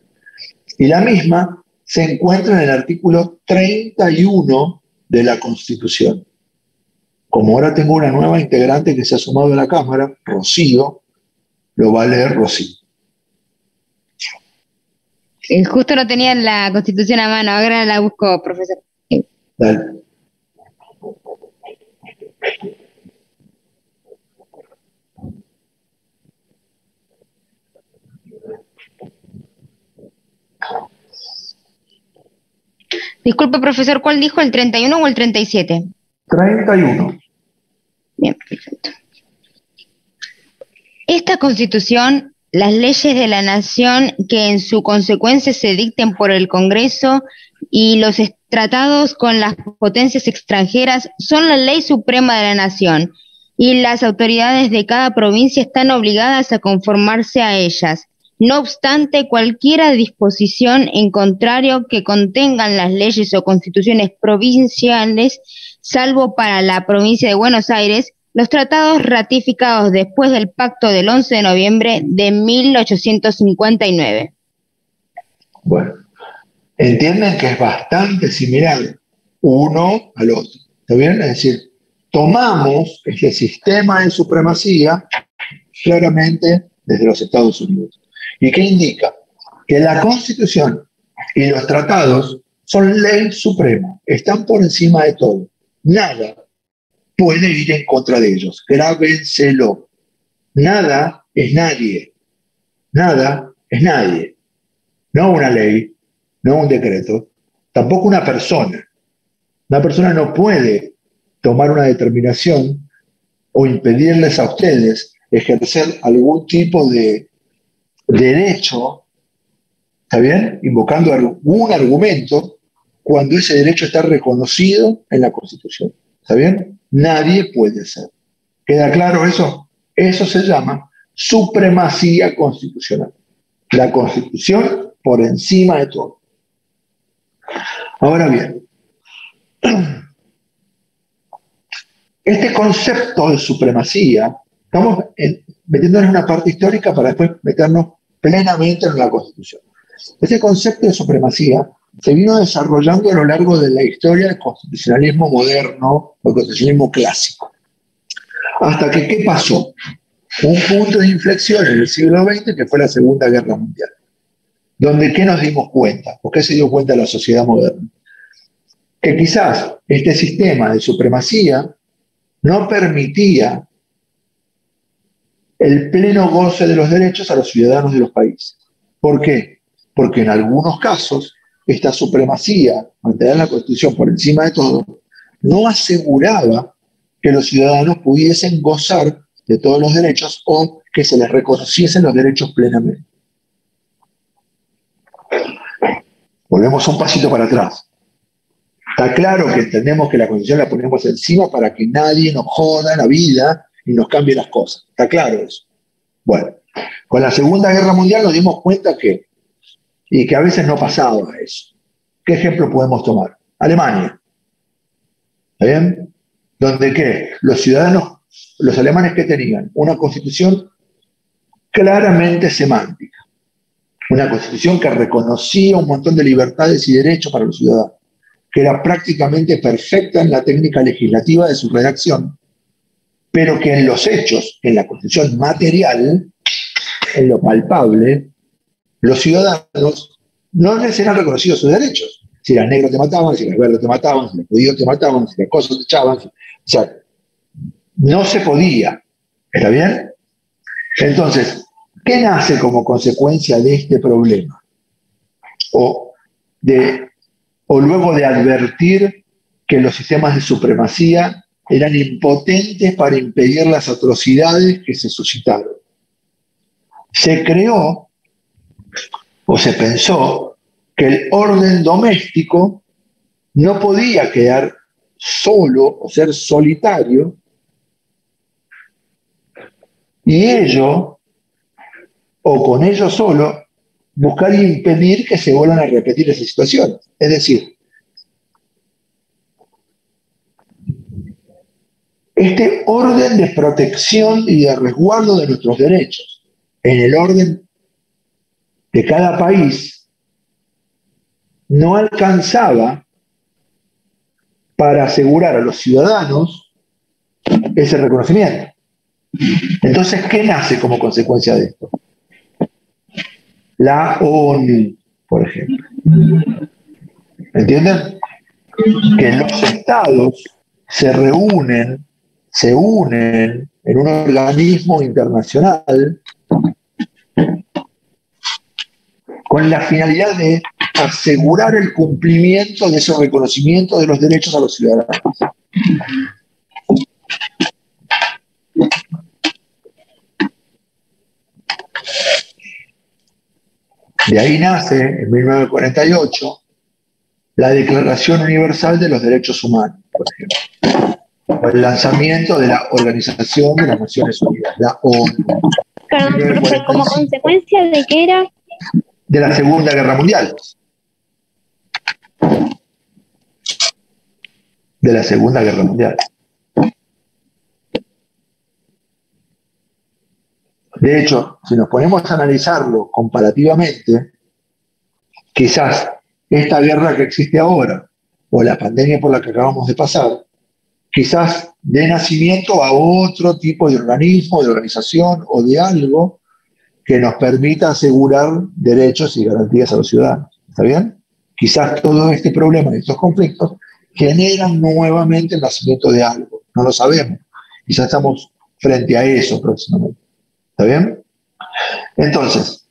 Y la misma se encuentra en el artículo 31 de la Constitución. Como ahora tengo una nueva integrante que se ha sumado a la Cámara, Rocío, lo va a leer Rocío. Justo no tenía la Constitución a mano, ahora la busco, profesor. Dale. Disculpe, profesor, ¿cuál dijo? ¿El 31 o el 37? 31. Bien, perfecto. Esta Constitución, las leyes de la Nación que en su consecuencia se dicten por el Congreso y los tratados con las potencias extranjeras son la ley suprema de la Nación y las autoridades de cada provincia están obligadas a conformarse a ellas. No obstante, cualquier disposición en contrario que contengan las leyes o constituciones provinciales, salvo para la provincia de Buenos Aires, los tratados ratificados después del Pacto del 11 de noviembre de 1859. Bueno, entienden que es bastante similar uno al otro. ¿Está bien? Es decir, tomamos este sistema de supremacía claramente desde los Estados Unidos. ¿Y qué indica? Que la Constitución y los tratados son ley suprema, están por encima de todo. Nada puede ir en contra de ellos. Grábenselo. Nada es nadie. Nada es nadie. No una ley, no un decreto, tampoco una persona. Una persona no puede tomar una determinación o impedirles a ustedes ejercer algún tipo de derecho, ¿está bien? Invocando algún argumento cuando ese derecho está reconocido en la Constitución. ¿Está bien? Nadie puede hacer. ¿Queda claro eso? Eso se llama supremacía constitucional. La Constitución por encima de todo. Ahora bien, este concepto de supremacía, estamos metiéndonos en una parte histórica para después meternos plenamente en la Constitución. Este concepto de supremacía se vino desarrollando a lo largo de la historia del constitucionalismo moderno o el constitucionalismo clásico. Hasta que, ¿qué pasó? Un punto de inflexión en el siglo XX que fue la Segunda Guerra Mundial. Donde, ¿qué nos dimos cuenta? ¿Por qué se dio cuenta la sociedad moderna? que quizás este sistema de supremacía no permitía el pleno goce de los derechos a los ciudadanos de los países. ¿Por qué? Porque en algunos casos esta supremacía, mantener la Constitución por encima de todo, no aseguraba que los ciudadanos pudiesen gozar de todos los derechos o que se les reconociesen los derechos plenamente. Volvemos un pasito para atrás. Está claro que entendemos que la Constitución la ponemos encima para que nadie nos joda en la vida y nos cambie las cosas. Está claro eso. Bueno, con la Segunda Guerra Mundial nos dimos cuenta que a veces no pasaba eso. ¿Qué ejemplo podemos tomar? Alemania. ¿Está bien? Donde ¿qué? Los ciudadanos, los alemanes que tenían una constitución claramente semántica. Una constitución que reconocía un montón de libertades y derechos para los ciudadanos, que era prácticamente perfecta en la técnica legislativa de su redacción, pero que en los hechos, en la constitución material, en lo palpable, los ciudadanos no les eran reconocidos sus derechos. Si eras negro te mataban, si eras verde te mataban, si eras judío te mataban, si eras cosa te echaban. O sea, no se podía. ¿Está bien? Entonces, ¿qué nace como consecuencia de este problema? O luego de advertir que los sistemas de supremacía eran impotentes para impedir las atrocidades que se suscitaron. Se creó o se pensó que el orden doméstico no podía quedar solo o ser solitario, y ello, o con ello solo, buscar impedir que se vuelvan a repetir esas situaciones. Es decir, este orden de protección y de resguardo de nuestros derechos en el orden de cada país no alcanzaba para asegurar a los ciudadanos ese reconocimiento. Entonces, ¿qué nace como consecuencia de esto? La ONU, por ejemplo. ¿Entienden? Que los estados se unen en un organismo internacional con la finalidad de asegurar el cumplimiento de ese reconocimiento de los derechos a los ciudadanos. De ahí nace, en 1948, la Declaración Universal de los Derechos Humanos, por ejemplo, o el lanzamiento de la Organización de las Naciones Unidas, la ONU. Perdón, profe, ¿como consecuencia de qué era? De la Segunda Guerra Mundial. De la Segunda Guerra Mundial. De hecho, si nos ponemos a analizarlo comparativamente, quizás esta guerra que existe ahora, o la pandemia por la que acabamos de pasar, quizás dé nacimiento a otro tipo de organismo, de organización o de algo que nos permita asegurar derechos y garantías a los ciudadanos. ¿Está bien? Quizás todo este problema y estos conflictos generan nuevamente el nacimiento de algo. No lo sabemos. Quizás estamos frente a eso próximamente. ¿Está bien? Entonces,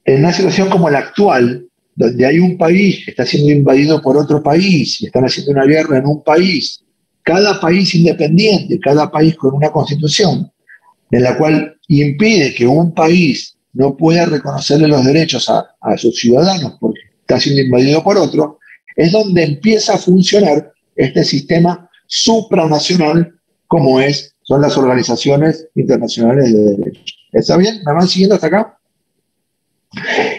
en una situación como la actual, donde hay un país que está siendo invadido por otro país y están haciendo una guerra en un país, cada país independiente, cada país con una constitución, en la cual impide que un país no pueda reconocerle los derechos a sus ciudadanos porque está siendo invadido por otro, es donde empieza a funcionar este sistema supranacional como son las organizaciones internacionales de derechos. ¿Está bien? ¿Me van siguiendo hasta acá?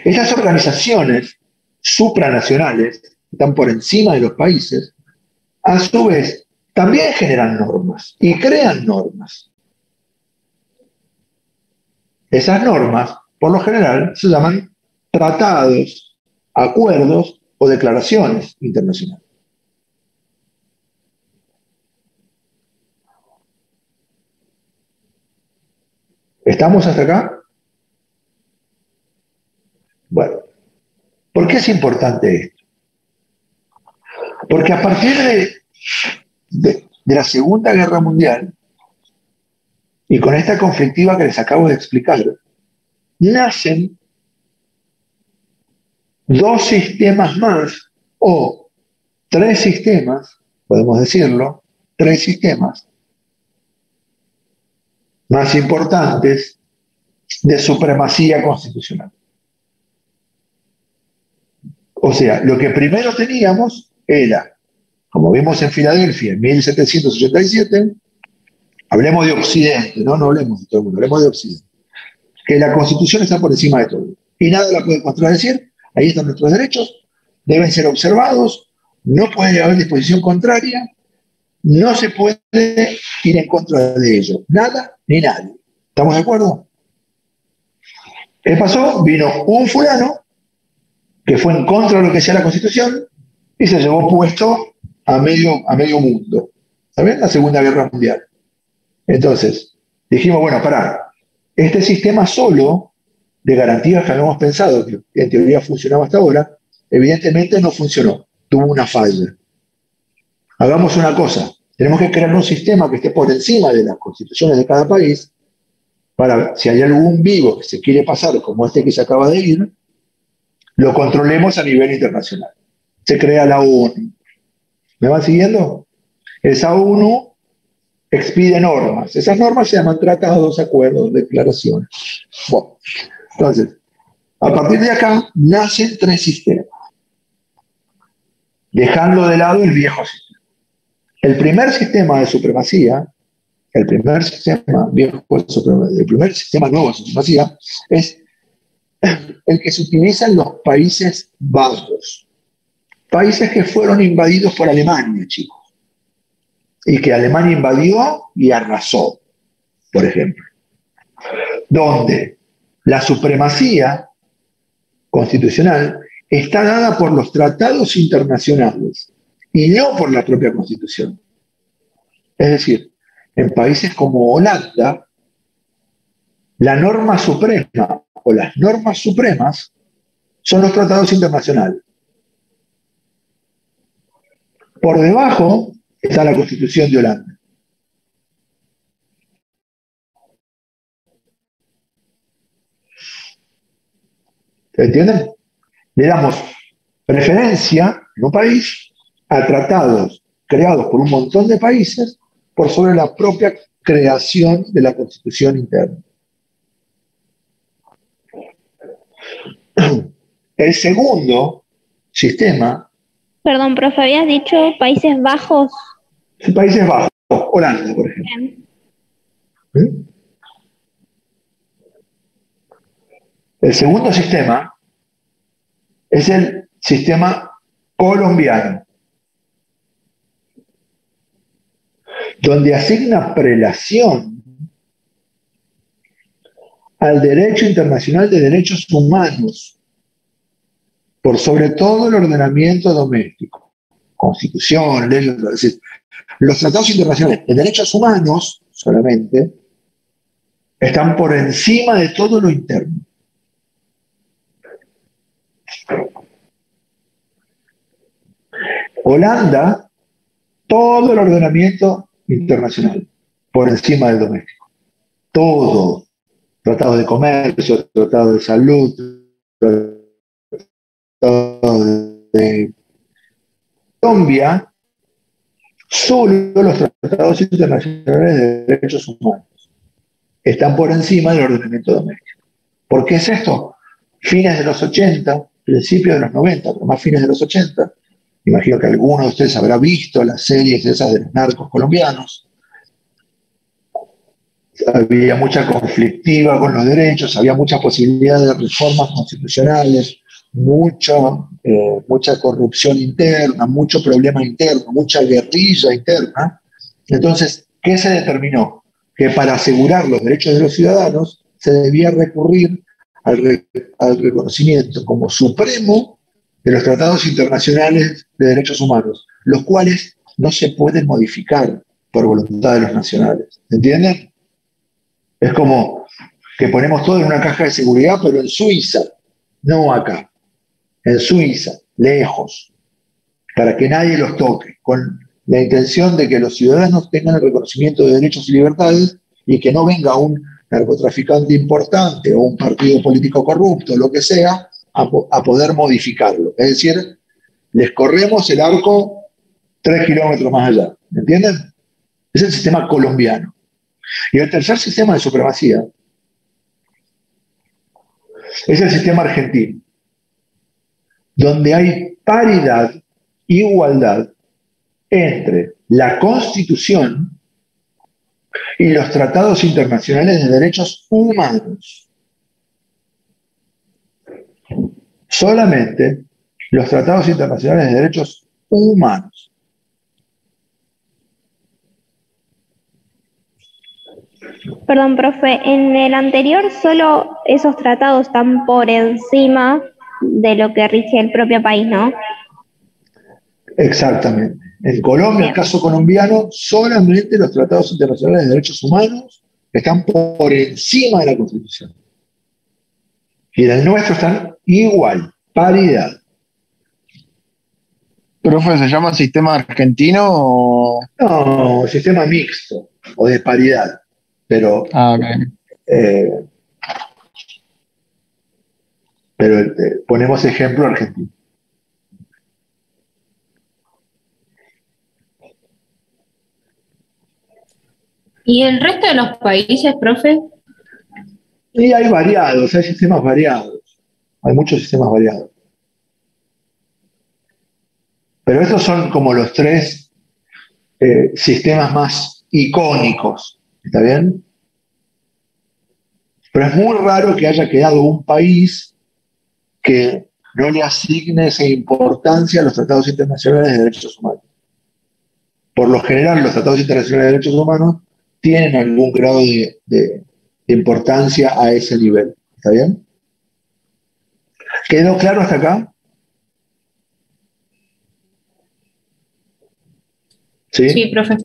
Estas organizaciones supranacionales, que están por encima de los países, a su vez también generan normas y crean normas. Esas normas, por lo general, se llaman tratados, acuerdos o declaraciones internacionales. ¿Estamos hasta acá? Bueno, ¿Por qué es importante esto? Porque a partir de la Segunda Guerra Mundial, y con esta conflictiva que les acabo de explicar, nacen dos sistemas más, o tres sistemas, podemos decirlo, tres sistemas más importantes de supremacía constitucional. O sea, lo que primero teníamos era, como vimos en Filadelfia en 1787, hablemos de Occidente, no hablemos de todo el mundo, hablemos de Occidente, que la Constitución está por encima de todo y nada la puede contradecir, ahí están nuestros derechos, deben ser observados, no puede haber disposición contraria, no se puede ir en contra de ello, nada ni nadie. ¿Estamos de acuerdo? ¿Qué pasó? Vino un fulano que fue en contra de lo que sea la Constitución y se llevó puesto a medio mundo. ¿Saben? La Segunda Guerra Mundial. Entonces, dijimos, bueno, pará, este sistema solo de garantías que habíamos pensado que en teoría funcionaba hasta ahora, evidentemente no funcionó, tuvo una falla. Hagamos una cosa, tenemos que crear un sistema que esté por encima de las constituciones de cada país para, si hay algún vivo que se quiere pasar como este que se acaba de ir, lo controlemos a nivel internacional. Se crea la ONU. ¿Me van siguiendo? Esa ONU expide normas. Esas normas se llaman tratados, acuerdos, declaraciones. Bueno, entonces, a partir de acá nacen tres sistemas, dejando de lado el viejo sistema. El primer sistema de supremacía, el primer sistema nuevo de supremacía es el que se utiliza en los Países Bajos. Países que fueron invadidos por Alemania, chicos. Y que Alemania invadió y arrasó, por ejemplo. Donde la supremacía constitucional está dada por los tratados internacionales y no por la propia Constitución. Es decir, en países como Holanda, la norma suprema o las normas supremas son los tratados internacionales. Por debajo está la Constitución de Holanda. ¿Entienden? Le damos preferencia en un país a tratados creados por un montón de países por sobre la propia creación de la Constitución interna. El segundo sistema... Perdón, profe, habías dicho Países Bajos. Países Bajos, Holanda, por ejemplo. ¿Sí? El segundo sistema es el sistema colombiano, donde asigna prelación al derecho internacional de derechos humanos por sobre todo el ordenamiento doméstico, constitución, leyes, es decir, los tratados internacionales de derechos humanos solamente están por encima de todo lo interno. Holanda, todo el ordenamiento internacional por encima del doméstico. Todo. Tratado de comercio, tratado de salud, tratado de Colombia, solo los tratados internacionales de derechos humanos están por encima del ordenamiento doméstico. ¿Por qué es esto? Fines de los 80, principios de los 90, pero más fines de los 80, imagino que alguno de ustedes habrá visto las series esas de los narcos colombianos. Había mucha conflictiva con los derechos, había mucha posibilidad de reformas constitucionales, mucha corrupción interna, mucho problema interno, mucha guerrilla interna. Entonces, ¿qué se determinó? Que para asegurar los derechos de los ciudadanos se debía recurrir al reconocimiento como supremo de los tratados internacionales de derechos humanos, los cuales no se pueden modificar por voluntad de los nacionales. ¿Entienden? Es como que ponemos todo en una caja de seguridad, pero en Suiza, no acá. en Suiza, lejos, para que nadie los toque, con la intención de que los ciudadanos tengan el reconocimiento de derechos y libertades y que no venga un narcotraficante importante o un partido político corrupto, lo que sea, a poder modificarlo. Es decir, les corremos el arco 3 kilómetros más allá. ¿Me entienden? Es el sistema colombiano. Y el tercer sistema de supremacía es el sistema argentino, donde hay paridad, igualdad entre la Constitución y los tratados internacionales de derechos humanos. Solamente los tratados internacionales de derechos humanos. Perdón, profe, en el anterior solo esos tratados están por encima de lo que rige el propio país, ¿no? Exactamente. En Colombia, en el caso colombiano, solamente los tratados internacionales de derechos humanos están por encima de la Constitución. Y en el nuestro están igual, paridad. ¿Profe, se llama sistema argentino o...? No, sistema mixto o de paridad. Pero, okay. Ponemos ejemplo argentino. ¿Y el resto de los países, profe? Y hay variados, hay sistemas variados. Hay muchos sistemas variados. Pero estos son como los 3 sistemas más icónicos. ¿Está bien? Pero es muy raro que haya quedado un país que no le asigne esa importancia a los tratados internacionales de derechos humanos. Por lo general, los tratados internacionales de derechos humanos tienen algún grado de importancia a ese nivel. ¿Está bien? ¿Quedó claro hasta acá? ¿Sí? Sí, profe.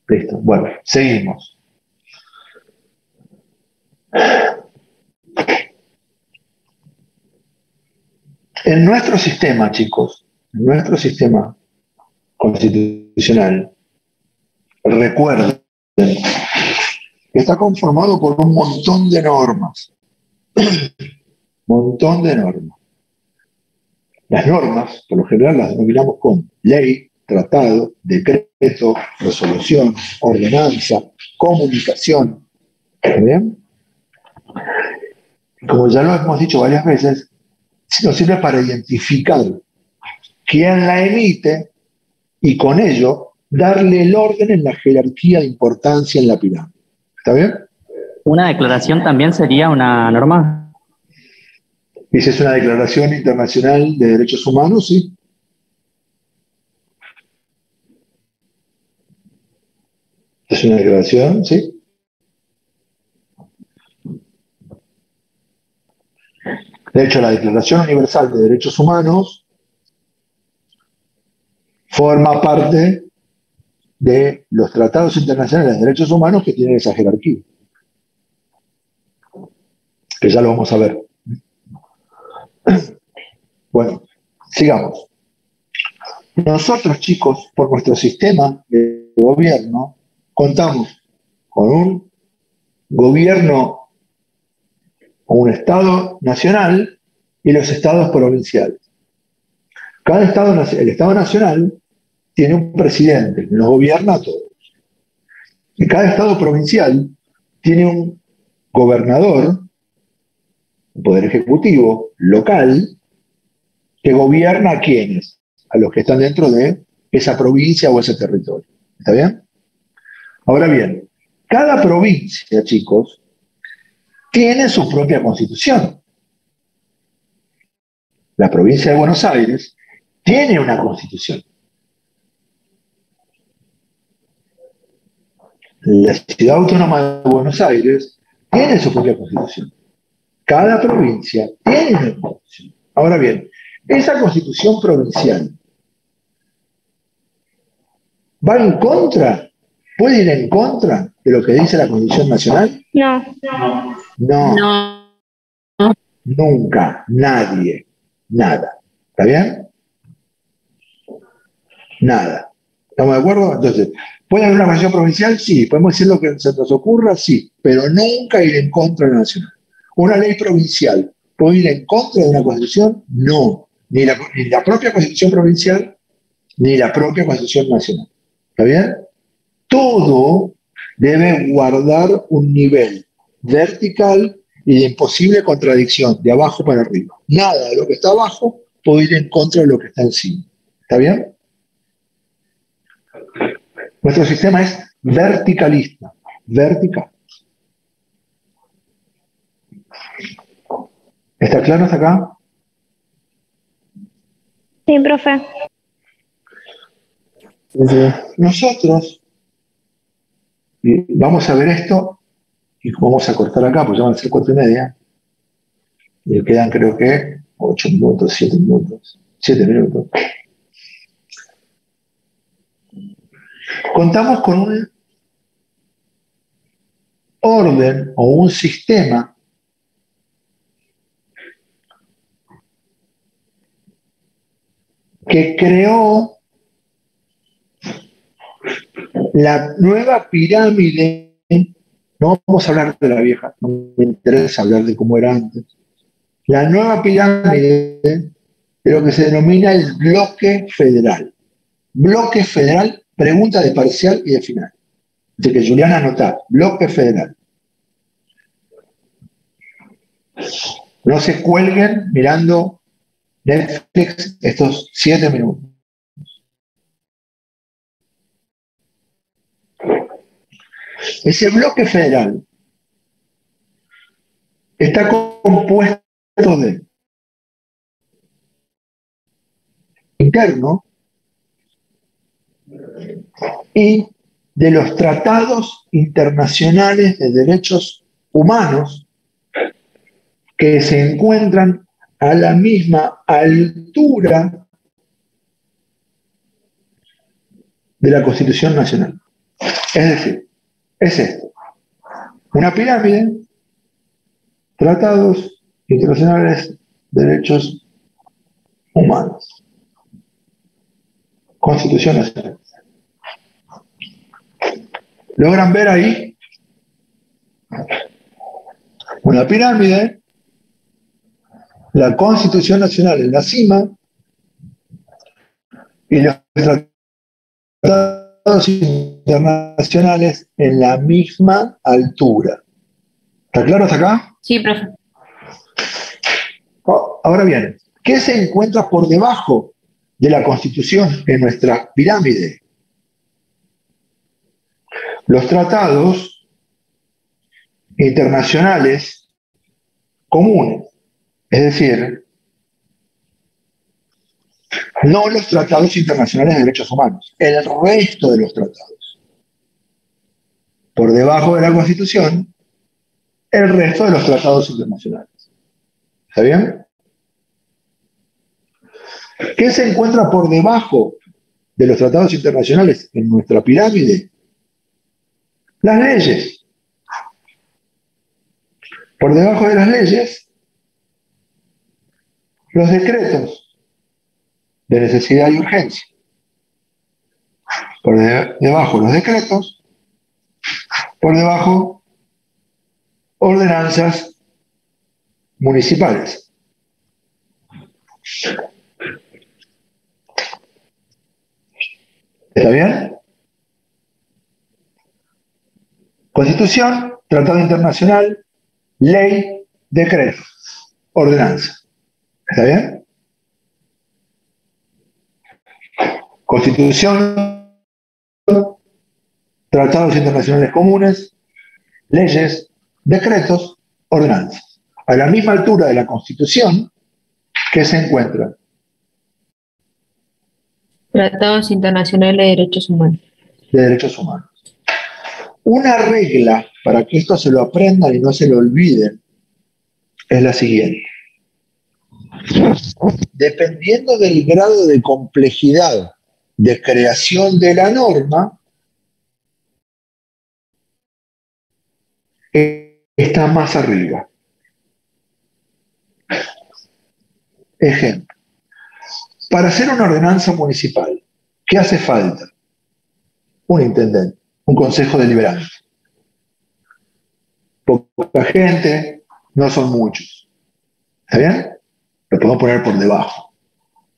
Listo. Bueno, seguimos. En nuestro sistema, chicos, en nuestro sistema constitucional, recuerden que está conformado por un montón de normas. Montón de normas. Las normas, por lo general, las denominamos como ley, tratado, decreto, resolución, ordenanza, comunicación. ¿Está bien? Como ya lo hemos dicho varias veces, nos sirve para identificar quién la emite y con ello darle el orden en la jerarquía de importancia en la pirámide. ¿Está bien? ¿Una declaración también sería una norma? Y si es una declaración internacional de derechos humanos, sí. Es una declaración, sí. De hecho, la Declaración Universal de Derechos Humanos forma parte de los tratados internacionales de derechos humanos que tienen esa jerarquía. Que ya lo vamos a ver. Bueno, sigamos. Nosotros, chicos, por nuestro sistema de gobierno, contamos con un gobierno o un Estado nacional y los estados provinciales. Cada estado, el Estado nacional tiene un presidente que nos gobierna a todos. Y cada estado provincial tiene un gobernador, un poder ejecutivo local, que gobierna a quienes, a los que están dentro de esa provincia o ese territorio. ¿Está bien? Ahora bien, cada provincia, chicos, tiene su propia constitución. La provincia de Buenos Aires tiene una constitución. La ciudad autónoma de Buenos Aires tiene su propia constitución. Cada provincia tiene una constitución. Ahora bien, esa constitución provincial va en contra, puede ir en contra de lo que dice la Constitución Nacional. No. No. Nunca, nadie. nada. ¿Está bien? Nada. ¿Estamos de acuerdo? Entonces, ¿puede haber una constitución provincial? Sí. ¿Podemos decir lo que se nos ocurra? Sí. Pero nunca ir en contra de la nacional. ¿Una ley provincial puede ir en contra de una constitución? No. Ni la propia constitución provincial, ni la propia constitución nacional. ¿Está bien? Todo debe guardar un nivel vertical y de imposible contradicción, de abajo para arriba. Nada de lo que está abajo puede ir en contra de lo que está encima. ¿Está bien? Nuestro sistema es verticalista. Vertical. ¿Está claro hasta acá? Sí, profe. Nosotros, y vamos a ver esto, y vamos a cortar acá, pues ya van a ser 4:30, y quedan creo que 8 minutos, 7 minutos, 7 minutos. Contamos con un orden o un sistema que creó la nueva pirámide. No vamos a hablar de la vieja, no me interesa hablar de cómo era antes. La nueva pirámide de lo que se denomina el bloque federal. Bloque federal, pregunta de parcial y de final. Así que Juliana anota, bloque federal. No se cuelguen mirando Netflix estos 7 minutos. Ese bloque federal está compuesto de interno y de los tratados internacionales de derechos humanos que se encuentran a la misma altura de la Constitución Nacional. Es decir, es esto: una pirámide, tratados internacionales de derechos humanos, Constitución Nacional. ¿Logran ver ahí? Una pirámide, la Constitución Nacional en la cima y los tratados internacionales en la misma altura. ¿Está claro hasta acá? Sí, profe. Ahora bien, ¿qué se encuentra por debajo de la Constitución en nuestra pirámide? Los tratados internacionales comunes, es decir, no los tratados internacionales de derechos humanos, el resto de los tratados. Por debajo de la Constitución, el resto de los tratados internacionales. ¿Está bien? ¿Qué se encuentra por debajo de los tratados internacionales en nuestra pirámide? Las leyes. Por debajo de las leyes, los decretos de necesidad y urgencia. Por debajo los decretos, por debajo ordenanzas municipales. ¿Está bien? Constitución, tratado internacional, ley, decreto, ordenanza. ¿Está bien? Constitución, tratados internacionales comunes, leyes, decretos, ordenanzas. A la misma altura de la Constitución, ¿qué se encuentra? Tratados internacionales de derechos humanos. De derechos humanos. Una regla para que esto se lo aprendan y no se lo olviden es la siguiente. Dependiendo del grado de complejidad de creación de la norma, está más arriba. Ejemplo. Para hacer una ordenanza municipal, ¿qué hace falta? Un intendente, un consejo deliberante. Poca gente, no son muchos. ¿Está bien? Lo podemos poner por debajo.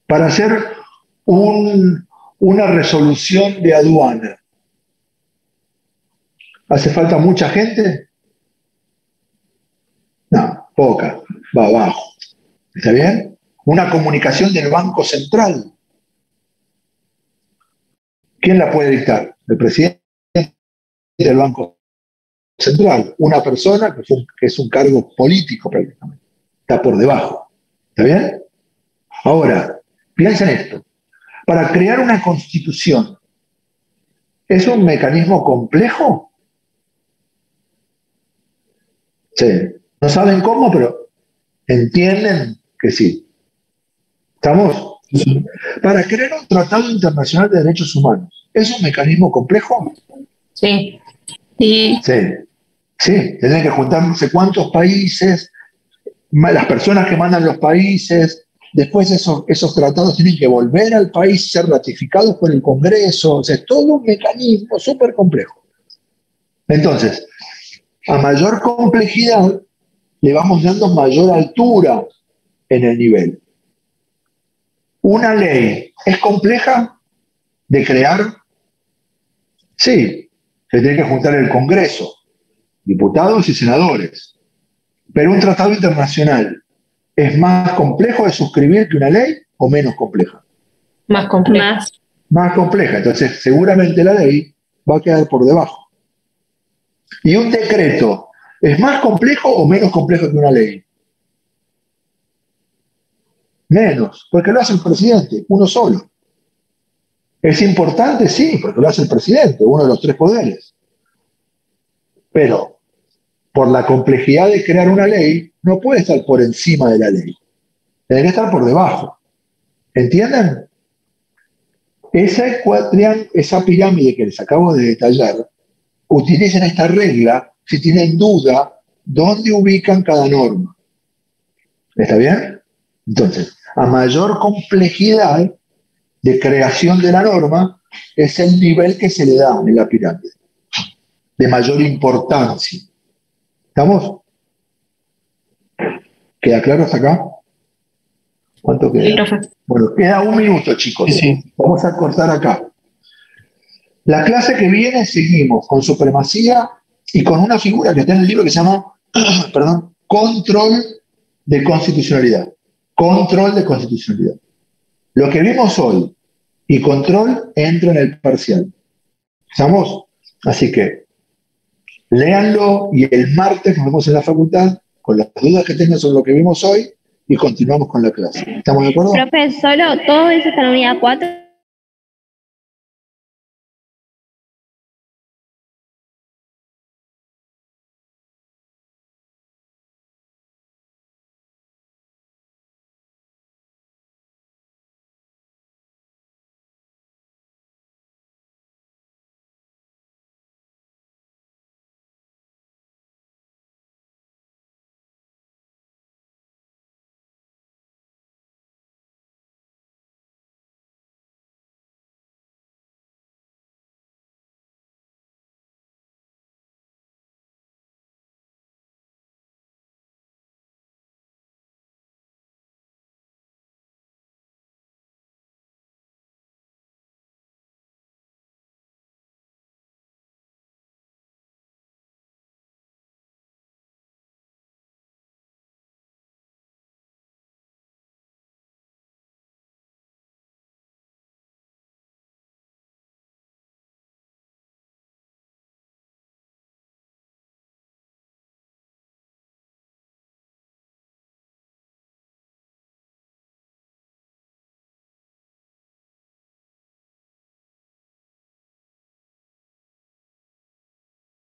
Para hacer una resolución de aduana, ¿hace falta mucha gente? No, poca, va abajo. ¿Está bien? Una comunicación del Banco Central. ¿Quién la puede dictar? El presidente del Banco Central. Una persona que es un cargo político prácticamente. Está por debajo. ¿Está bien? Ahora, piensa en esto. Para crear una constitución, ¿es un mecanismo complejo? Sí. No saben cómo, pero entienden que sí. ¿Estamos? Sí. Para crear un tratado internacional de derechos humanos, ¿es un mecanismo complejo? Sí. Sí. Sí. Sí. Tienen que juntar no sé cuántos países, las personas que mandan los países. Después esos tratados tienen que volver al país, ser ratificados por el Congreso. O sea, es todo un mecanismo súper complejo. Entonces, a mayor complejidad, le vamos dando mayor altura en el nivel. ¿Una ley es compleja de crear? Sí, se tiene que juntar el Congreso, diputados y senadores. Pero un tratado internacional, ¿es más complejo de suscribir que una ley o menos compleja? Más compleja. Más compleja. Entonces, seguramente la ley va a quedar por debajo. ¿Y un decreto es más complejo o menos complejo que una ley? Menos, porque lo hace el presidente, uno solo. ¿Es importante? Sí, porque lo hace el presidente, uno de los tres poderes. Pero, por la complejidad de crear una ley, no puede estar por encima de la ley. Tiene que estar por debajo. ¿Entienden? Esa pirámide que les acabo de detallar, utilicen esta regla si tienen duda dónde ubican cada norma. ¿Está bien? Entonces, a mayor complejidad de creación de la norma, es el nivel que se le da en la pirámide, de mayor importancia. ¿Estamos? ¿Queda claro hasta acá? ¿Cuánto queda? Sí, profe. Bueno, queda un minuto, chicos. Sí. Vamos a cortar acá. La clase que viene seguimos con supremacía y con una figura que está en el libro que se llama, control de constitucionalidad. Control de constitucionalidad. Lo que vimos hoy y control entra en el parcial. ¿Estamos? Así que léanlo y el martes nos vemos en la facultad con las dudas que tengan sobre lo que vimos hoy y continuamos con la clase. ¿Estamos de acuerdo? Profe, ¿solo todo eso está en unidad 4?